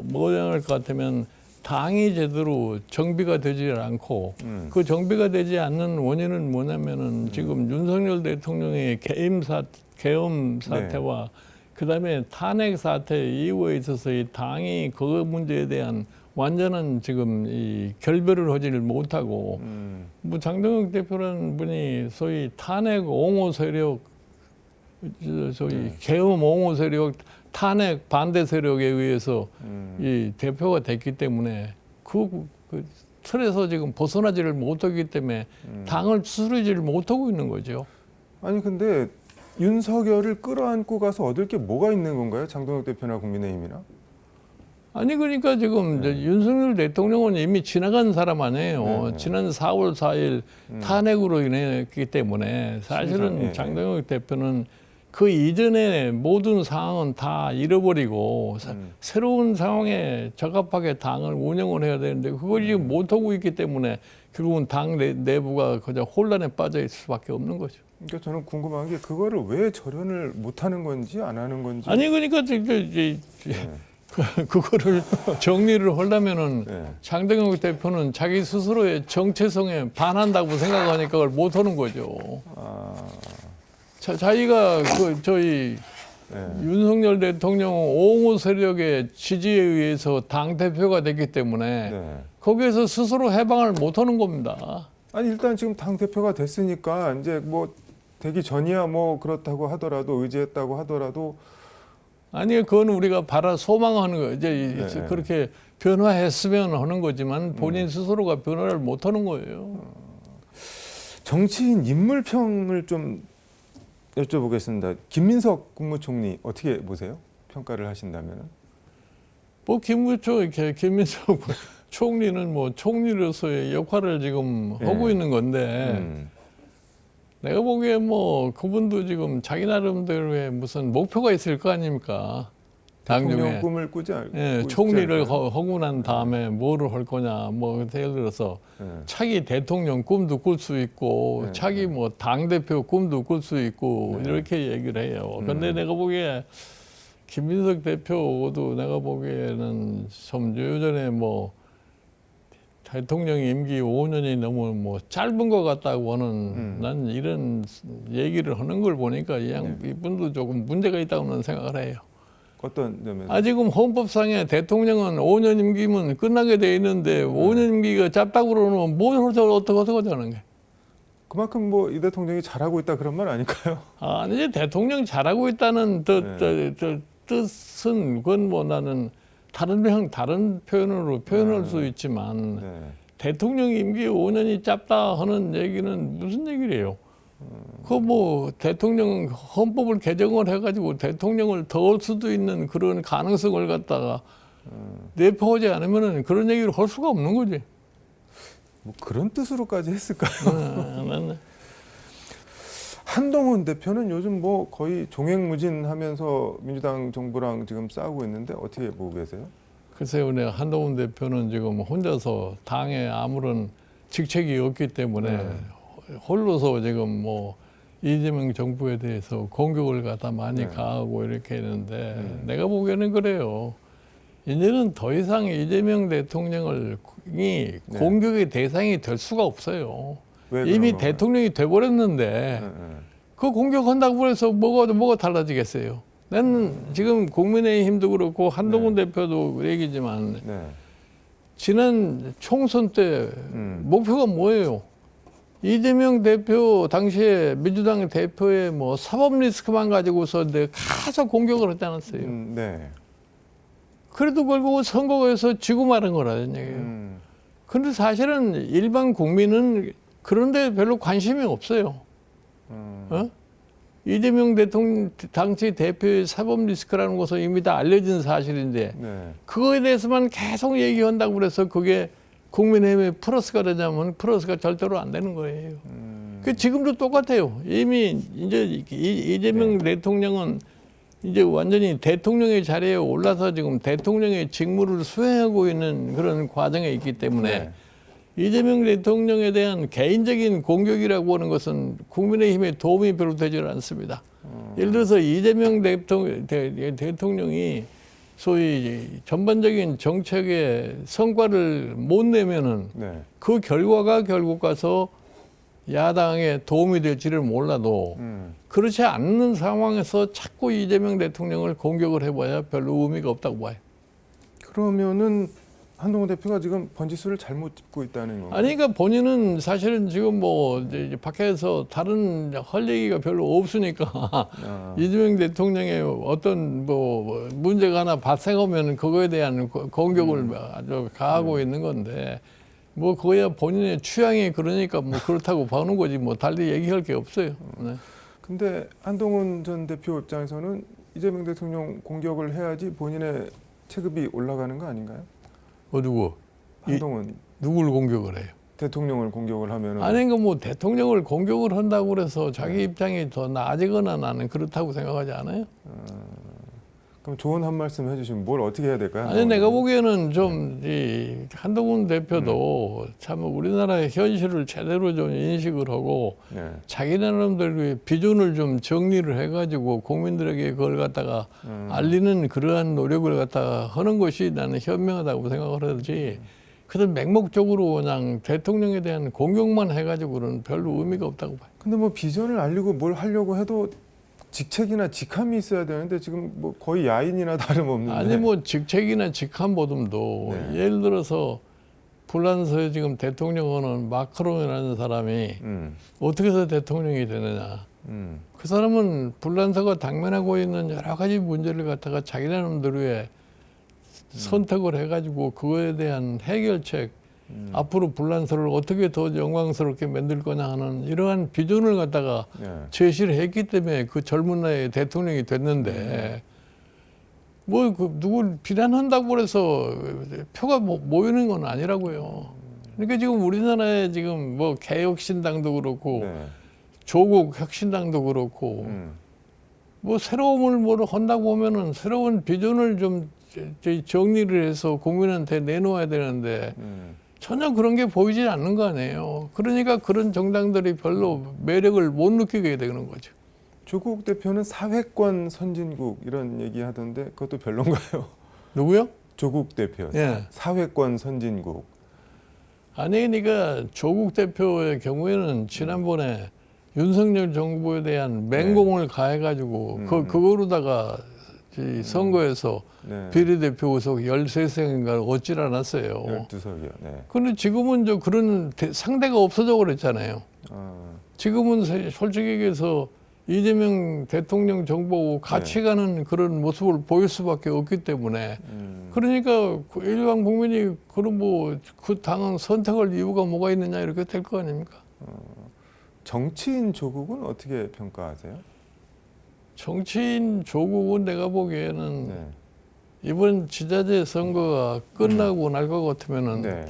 뭐냐할 것 같으면 당이 제대로 정비가 되지 않고 그 정비가 되지 않는 원인은 뭐냐면은 지금 윤석열 대통령의 계엄 사태와 그다음에 탄핵 사태 이후에 있어서 이 당이 그 문제에 대한 완전한 지금 이 결별을 하지를 못하고 뭐 장동혁 대표라는 분이 소위 탄핵 옹호 세력, 소위 계엄 옹호 세력, 탄핵 반대 세력에 의해서 이 대표가 됐기 때문에 그 틀에서 지금 벗어나지를 못하기 때문에 당을 추스르지를 못하고 있는 거죠. 아니 근데 윤석열을 끌어안고 가서 얻을 게 뭐가 있는 건가요? 장동혁 대표나 국민의힘이나? 아니 그러니까 지금 이제 윤석열 대통령은 이미 지나간 사람 아니에요. 지난 4월 4일 탄핵으로 인했기 때문에 사실은 장동혁 대표는 그 이전에 모든 상황은 다 잃어버리고 새로운 상황에 적합하게 당을 운영을 해야 되는데 그걸 지금 못하고 있기 때문에 결국은 당 내부가 그냥 혼란에 빠져 있을 수밖에 없는 거죠. 그러니까 저는 궁금한 게 그거를 왜 절연을 못하는 건지 안 하는 건지. 아니 그러니까 그거를 정리를 하려면은 장동혁 대표는 자기 스스로의 정체성에 반한다고 생각하니까 그걸 못하는 거죠. 자기가 저희 윤석열 대통령 옹호 세력의 지지에 의해서 당 대표가 됐기 때문에 거기에서 스스로 해방을 못하는 겁니다. 아니 일단 지금 당 대표가 됐으니까 이제 뭐 되기 전이야 뭐 그렇다고 하더라도 의지했다고 하더라도. 아니 그건 우리가 소망하는 거 이제 그렇게 변화했으면 하는 거지만 본인 스스로가 변화를 못하는 거예요. 정치인 인물평을 좀 여쭤보겠습니다. 김민석 국무총리 어떻게 보세요? 평가를 하신다면? 뭐 김민석 총리는 뭐 총리로서의 역할을 지금 하고 있는 건데 내가 보기에 뭐 그분도 지금 자기 나름대로의 무슨 목표가 있을 거 아닙니까? 대통령 꿈을 꾸지 않고 총리를 하고 난 다음에 뭐를 할 거냐 뭐 예를 들어서 차기 대통령 꿈도 꿀 수 있고 차기 뭐 당대표 꿈도 꿀 수 있고 이렇게 얘기를 해요. 근데 내가 보기에 김민석 대표도 내가 보기에는 좀 예전에 뭐 대통령 임기 5년이 너무 뭐 짧은 것 같다고 하는 난 이런 얘기를 하는 걸 보니까 이분도 조금 문제가 있다고는 생각을 해요. 어떤 점에서? 아직은 헌법상에 대통령은 5년 임기면 끝나게 돼 있는데 5년 임기가 짧다고 그러면 뭘 어떻게 하는 게? 그만큼 뭐 이 대통령이 잘하고 있다 그런 말 아닐까요? 아니 대통령 잘하고 있다는 뜻은 그건 뭐 나는 다른 표현으로 표현할 수 있지만 대통령 임기 5년이 짧다 하는 얘기는 무슨 얘기래요? 그 뭐 대통령 헌법을 개정을 해가지고 대통령을 더 할 수도 있는 그런 가능성을 갖다가 내포하지 않으면은 그런 얘기를 할 수가 없는 거지. 뭐 그런 뜻으로까지 했을까요? 한동훈 대표는 요즘 뭐 거의 종횡무진하면서 민주당 정부랑 지금 싸우고 있는데 어떻게 보고 계세요? 글쎄요, 내가 한동훈 대표는 지금 혼자서 당에 아무런 직책이 없기 때문에 홀로서 지금 뭐 이재명 정부에 대해서 공격을 갖다 많이 가하고 이렇게 했는데 내가 보기에는 그래요. 이제는 더 이상 이재명 대통령이 공격의 대상이 될 수가 없어요. 이미 대통령이 돼버렸는데 그 공격한다고 해서 뭐가 달라지겠어요. 나는 지금 국민의힘도 그렇고 한동훈 대표도 얘기지만 지난 총선 때 목표가 뭐예요? 이재명 대표 당시에 민주당 대표의 뭐 사법 리스크만 가지고서 계속 공격을 했지 않았어요. 그래도 결국 선거에서 지고 마른 거라는 얘기예요. 그런데 사실은 일반 국민은 그런데 별로 관심이 없어요. 이재명 대통령 당시 대표의 사법 리스크라는 것은 이미 다 알려진 사실인데 그거에 대해서만 계속 얘기한다고 그래서 그게 국민의힘에 플러스가 되냐면 플러스가 절대로 안 되는 거예요. 그 지금도 똑같아요. 이미 이제 이재명 대통령은 이제 완전히 대통령의 자리에 올라서 지금 대통령의 직무를 수행하고 있는 그런 과정에 있기 때문에 이재명 대통령에 대한 개인적인 공격이라고 하는 것은 국민의힘에 도움이 별로 되질 않습니다. 예를 들어서 이재명 대통령이 소위 전반적인 정책의 성과를 못 내면은 네. 그 결과가 결국 가서 야당에 도움이 될지를 몰라도 그렇지 않는 상황에서 자꾸 이재명 대통령을 공격을 해봐야 별로 의미가 없다고 봐요. 그러면은 한동훈 대표가 지금 번지수를 잘못 짚고 있다는 건가요? 아니, 그러니까 본인은 사실은 지금 뭐 이제 밖에서 다른 할 얘기가 별로 없으니까 이재명 대통령의 어떤 뭐 문제가 하나 발생하면 그거에 대한 공격을 아주 가하고 있는 건데 뭐 그거야 본인의 취향이 그러니까 뭐 그렇다고 봐는 거지 뭐 달리 얘기할 게 없어요. 네. 근데 한동훈 전 대표 입장에서는 이재명 대통령 공격을 해야지 본인의 체급이 올라가는 거 아닌가요? 누구? 한동훈 누굴 공격을 해요? 대통령을 공격을 하면은 아니, 그러니까 뭐 대통령을 공격을 한다고 그래서 자기 입장이 더 나아지거나 나는 그렇다고 생각하지 않아요? 그럼 좋은 한 말씀 해주시면 뭘 어떻게 해야 될까요? 아니, 내가 보기에는 좀 이 한동훈 대표도 참 우리나라의 현실을 제대로 좀 인식을 하고 네. 자기 나름대로의 비전을 좀 정리를 해가지고 국민들에게 그걸 갖다가 알리는 그러한 노력을 갖다가 하는 것이 나는 현명하다고 생각을 하지. 그래서 맹목적으로 그냥 대통령에 대한 공격만 해가지고는 별로 의미가 없다고 봐요. 근데 뭐 비전을 알리고 뭘 하려고 해도 직책이나 직함이 있어야 되는데 지금 뭐 거의 야인이나 다름없는데. 아니, 뭐 직책이나 직함보다도 네. 예를 들어서 불란서에 지금 대통령은 마크롱이라는 사람이 어떻게 해서 대통령이 되느냐. 그 사람은 불란서가 당면하고 있는 여러 가지 문제를 갖다가 자기 나름대로의 선택을 해가지고 그거에 대한 해결책, 앞으로 불란서를 어떻게 더 영광스럽게 만들 거냐 하는 이러한 비전을 갖다가 네. 제시를 했기 때문에 그 젊은 나이에 대통령이 됐는데 뭐 그 누굴 비난한다고 해서 표가 모이는 건 아니라고요. 그러니까 지금 우리나라에 지금 뭐 개혁신당도 그렇고 네. 조국 혁신당도 그렇고 뭐 새로움을 뭐 한다고 하면은 새로운 비전을 좀 정리를 해서 국민한테 내놓아야 되는데 전혀 그런 게 보이지 않는 거 아니에요. 그러니까 그런 정당들이 별로 매력을 못 느끼게 되는 거죠. 조국 대표는 사회권 선진국 이런 얘기 하던데 그것도 별론가요? 누구요? 조국 대표. 예. 사회권 선진국. 아니, 그러니까 조국 대표의 경우에는 지난번에 윤석열 정부에 대한 맹공을 가해가지고 그거로다가 이 선거에서 네. 비례대표 의석 13석인가 얻질 않았어요. 12석이요. 네. 그런데 지금은 저 그런 상대가 없어져 그랬잖아요. 지금은 솔직히 얘기해서 이재명 대통령 정부하고 같이 가는 그런 모습을 보일 수밖에 없기 때문에 그러니까 일반 국민이 그런 뭐 그 당은 선택할 이유가 뭐가 있느냐 이렇게 될 거 아닙니까? 정치인 조국은 어떻게 평가하세요? 정치인 조국은 내가 보기에는 네. 이번 지자체 선거가 끝나고 날 것 같으면은 네.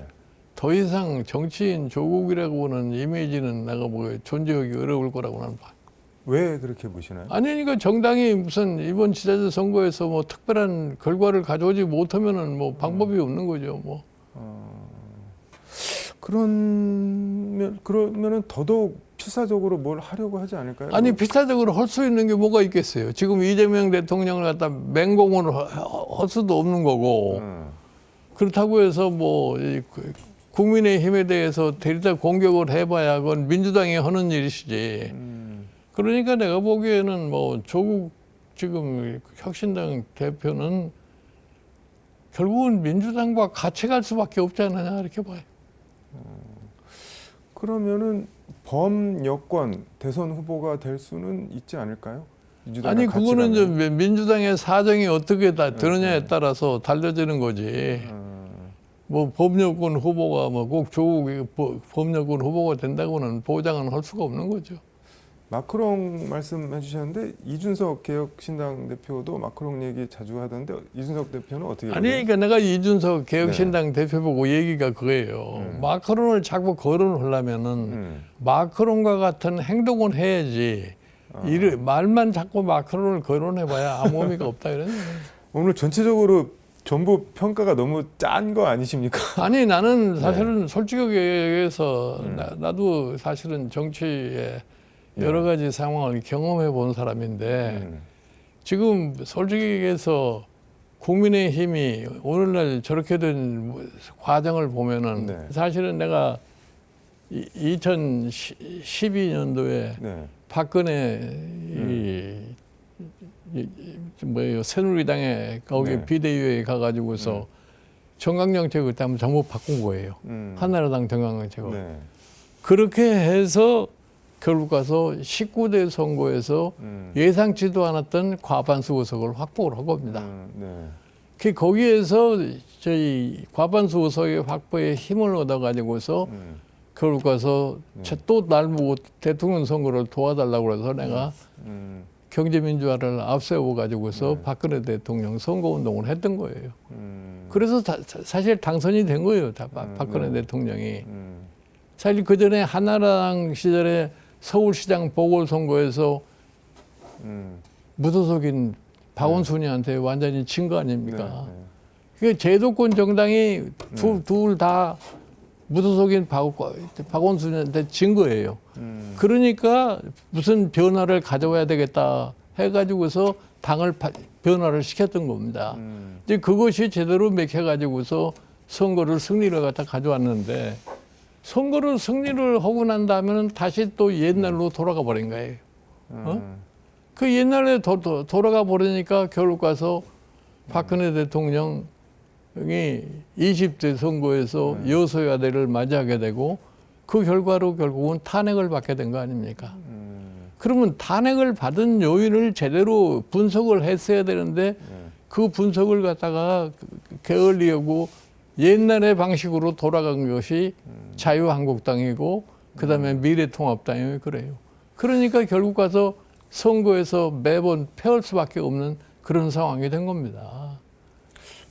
더 이상 정치인 조국이라고 하는 이미지는 내가 뭐 존재하기 어려울 거라고 나는 봐. 왜 그렇게 보시나요? 아니, 그러니까 정당이 무슨 이번 지자체 선거에서 뭐 특별한 결과를 가져오지 못하면은 뭐 방법이 없는 거죠, 뭐. 그러면은 더더욱 필사적으로 뭘 하려고 하지 않을까요? 아니, 필사적으로 할 수 있는 게 뭐가 있겠어요. 지금 이재명 대통령을 갖다 맹공으로 할 수도 없는 거고. 그렇다고 해서 뭐 국민의힘에 대해서 데리다 공격을 해봐야 그건 민주당이 하는 일이시지. 그러니까 내가 보기에는 뭐 조국 지금 혁신당 대표는 결국은 민주당과 같이 갈 수밖에 없지 않느냐 이렇게 봐요. 그러면은 범여권 대선 후보가 될 수는 있지 않을까요? 아니, 같이 그거는 가면? 이제 민주당의 사정이 어떻게 다 드느냐에 따라서 달라지는 거지. 뭐 범여권 후보가 뭐 꼭 조국이 범여권 후보가 된다고는 보장은 할 수가 없는 거죠. 마크롱 말씀해 주셨는데 이준석 개혁신당 대표도 마크롱 얘기 자주 하던데 이준석 대표는 어떻게 아니, 그러니까 내가 이준석 개혁신당 대표 보고 얘기가 그거예요. 마크롱을 자꾸 거론하려면은 마크롱과 같은 행동을 해야지. 말만 자꾸 마크롱을 거론해봐야 아무 의미가 없다 이런. 오늘 전체적으로 전부 평가가 너무 짠 거 아니십니까? 아니 나는 사실은 솔직하게 얘기해서 나도 사실은 정치에 여러 가지 상황을 경험해 본 사람인데 지금 솔직히 얘기해서 국민의힘이 오늘날 저렇게 된 과정을 보면은 사실은 내가 2012년도에 박근혜 뭐예요 새누리당에 거기 비대위에 가가지고서 정강정책을 그때 한번 전부 바꾼 거예요. 한나라당 정강정책을. 그렇게 해서 결국 가서 19대 선거에서 예상치도 않았던 과반수 의석을 확보를 한 겁니다. 거기에서 저희 과반수 의석의 확보에 힘을 얻어가지고서 결국 가서 또 날 보고 대통령 선거를 도와달라고 해서 내가 경제민주화를 앞세워 가지고서 박근혜 대통령 선거운동을 했던 거예요. 그래서 사실 당선이 된 거예요. 박근혜 대통령이. 사실 그 전에 한나라당 시절에 서울시장 보궐선거에서 무소속인 박원순이한테 완전히 진 거 아닙니까? 그러니까 제도권 정당이 둘 다 무소속인 박원순한테 진 거예요. 그러니까 무슨 변화를 가져와야 되겠다 해가지고서 당을 변화를 시켰던 겁니다. 이제 그것이 제대로 맥혀가지고서 선거를 승리를 갖다 가져왔는데 선거를 승리를 하고 난 다음에는 다시 또 옛날로 돌아가 버린 거예요. 그 옛날에 돌아가 버리니까 결국 가서 박근혜 대통령이 20대 선거에서 여소야대를 맞이하게 되고 그 결과로 결국은 탄핵을 받게 된 거 아닙니까? 그러면 탄핵을 받은 요인을 제대로 분석을 했어야 되는데 그 분석을 갖다가 게을리하고 옛날의 방식으로 돌아간 것이 자유한국당이고 그다음에 미래통합당이 그래요. 그러니까 결국 가서 선거에서 매번 패할 수밖에 없는 그런 상황이 된 겁니다.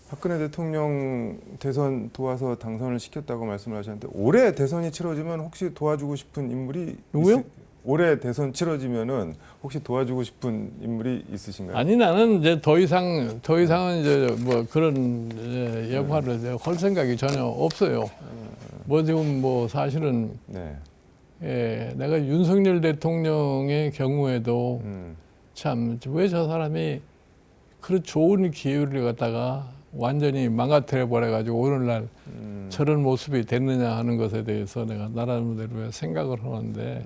박근혜 대통령 대선 도와서 당선을 시켰다고 말씀을 하셨는데 올해 대선이 치러지면 혹시 도와주고 싶은 인물이 누구요? 올해 대선 치러지면은 혹시 도와주고 싶은 인물이 있으신가요? 아니 나는 이제 더 이상은 이제 뭐 그런 역할을 이제 할 생각이 전혀 없어요. 뭐 지금 뭐 사실은 내가 윤석열 대통령의 경우에도 참 왜 저 사람이 그런 좋은 기회를 갖다가 완전히 망가뜨려 버려가지고 오늘날 저런 모습이 됐느냐 하는 것에 대해서 내가 나름대로 생각을 하는데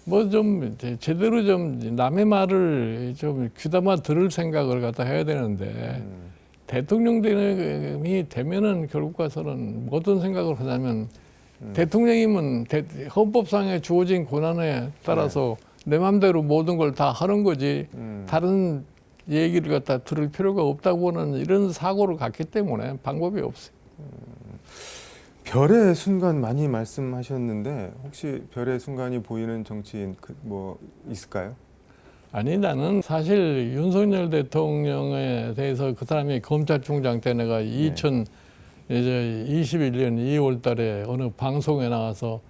뭐 좀 제대로 좀 남의 말을 좀 귀담아 들을 생각을 갖다 해야 되는데 대통령이 되면은 결국 가서는 어떤 생각을 하냐면 대통령이면 헌법상에 주어진 권한에 따라서 내 마음대로 모든 걸 다 하는 거지 다른 얘기를 갖다 들을 필요가 없다고 하는 이런 사고를 갖기 때문에 방법이 없어요. 별의 순간 많이 말씀하셨는데 혹시 별의 순간이 보이는 정치인 뭐 있을까요? 아니 나는 사실 윤석열 대통령에 대해서 그 사람이 검찰총장 때 내가 2021년 2월 달에 어느 방송에 나와서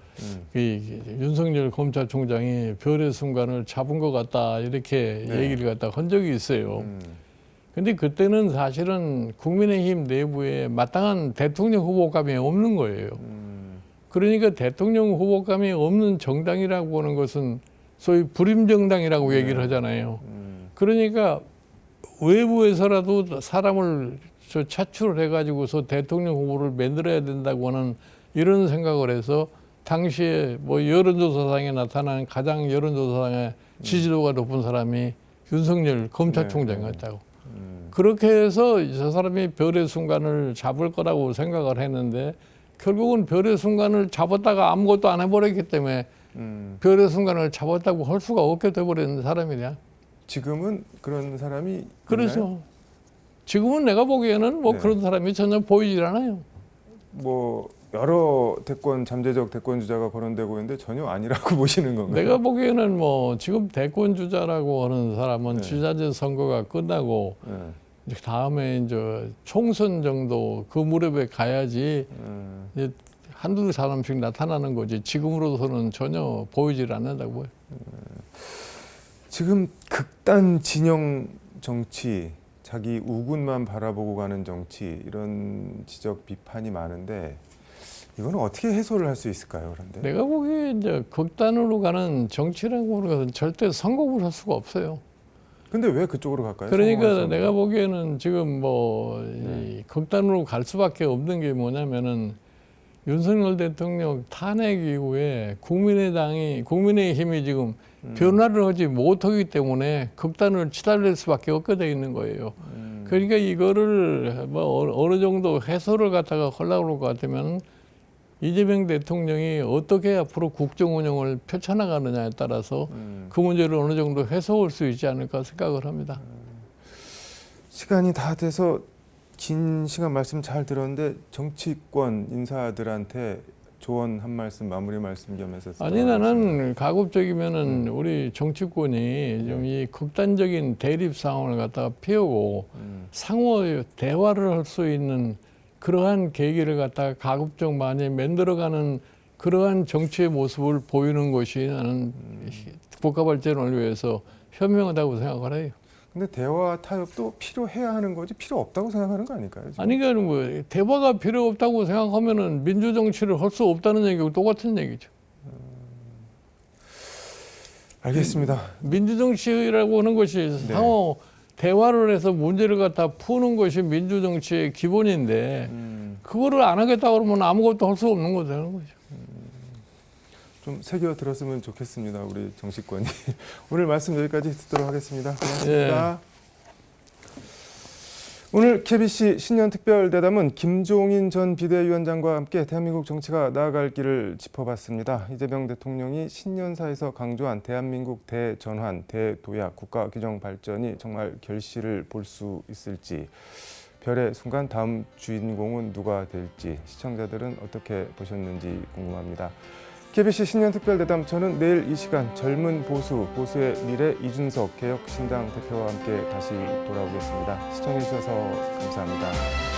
윤석열 검찰총장이 별의 순간을 잡은 것 같다 이렇게 얘기를 갖다 한 적이 있어요. 근데 그때는 사실은 국민의힘 내부에 마땅한 대통령 후보감이 없는 거예요. 그러니까 대통령 후보감이 없는 정당이라고 하는 것은 소위 불임정당이라고 얘기를 하잖아요. 그러니까 외부에서라도 사람을 차출을 해가지고서 대통령 후보를 만들어야 된다고 하는 이런 생각을 해서 당시에 뭐 여론조사상에 나타난 가장 여론조사상에 지지도가 높은 사람이 윤석열 검찰총장이었다고. 그렇게 해서 저 사람이 별의 순간을 잡을 거라고 생각을 했는데 결국은 별의 순간을 잡았다가 아무것도 안 해버렸기 때문에 별의 순간을 잡았다고 할 수가 없게 돼버리는 사람이냐. 지금은 그런 사람이 그래서 있나요? 지금은 내가 보기에는 뭐 그런 사람이 전혀 보이질 않아요. 뭐 여러 잠재적 대권 주자가 거론되고 있는데 전혀 아니라고 보시는 건가요? 내가 보기에는 뭐 지금 대권 주자라고 하는 사람은 지자체 선거가 끝나고 다음에 이제 총선 정도 그 무렵에 가야지 이제 한두 사람씩 나타나는 거지 지금으로서는 전혀 보이질 않는다고요. 지금 극단 진영 정치 자기 우군만 바라보고 가는 정치 이런 지적 비판이 많은데 이거는 어떻게 해소를 할 수 있을까요? 그런데 내가 보기에 이제 극단으로 가는 정치라고 하는 것은 절대 성공을 할 수가 없어요. 근데 왜 그쪽으로 갈까요? 그러니까 성공할 수 내가 보기에는 지금 뭐 이 극단으로 갈 수밖에 없는 게 뭐냐면은 윤석열 대통령 탄핵 이후에 국민의힘이 지금 변화를 하지 못하기 때문에 극단을 치달릴 수밖에 없게 돼 있는 거예요. 그러니까 이거를 뭐 어느 정도 해소를 갖다가 하려고 할 것 같으면 이재명 대통령이 어떻게 앞으로 국정 운영을 펼쳐나가느냐에 따라서 그 문제를 어느 정도 해소할 수 있지 않을까 생각을 합니다. 시간이 다 돼서 긴 시간 말씀 잘 들었는데 정치권 인사들한테 조언 한 말씀, 마무리 말씀 겸해서 아니 나는 가급적이면은 우리 정치권이 좀 이 극단적인 대립 상황을 갖다가 피우고 상호 대화를 할 수 있는 그러한 계기를 갖다가 가급적 많이 만들어가는 그러한 정치의 모습을 보이는 것이 나는 국가 발전을 위해서 현명하다고 생각을 해요. 근데 대화 타협도 필요해야 하는 거지 필요 없다고 생각하는 거 아닐까요? 지금? 아니 그러니까 뭐 대화가 필요 없다고 생각하면은 민주 정치를 할 수 없다는 얘기고 똑같은 얘기죠. 알겠습니다. 민주 정치라고 하는 것이 상호 대화를 해서 문제를 갖다 푸는 것이 민주 정치의 기본인데 그거를 안 하겠다 그러면 아무것도 할 수 없는 거 되는 거죠. 좀 새겨 들었으면 좋겠습니다. 우리 정치권이. 오늘 말씀 여기까지 듣도록 하겠습니다. 고맙습니다. 오늘 KBC 신년 특별 대담은 김종인 전 비대위원장과 함께 대한민국 정치가 나아갈 길을 짚어봤습니다. 이재명 대통령이 신년사에서 강조한 대한민국 대전환, 대도약, 국가 규정 발전이 정말 결실을 볼 수 있을지, 별의 순간 다음 주인공은 누가 될지 시청자들은 어떻게 보셨는지 궁금합니다. KBC 신년 특별 대담, 저는 내일 이 시간 젊은 보수, 보수의 미래 이준석 개혁신당 대표와 함께 다시 돌아오겠습니다. 시청해 주셔서 감사합니다.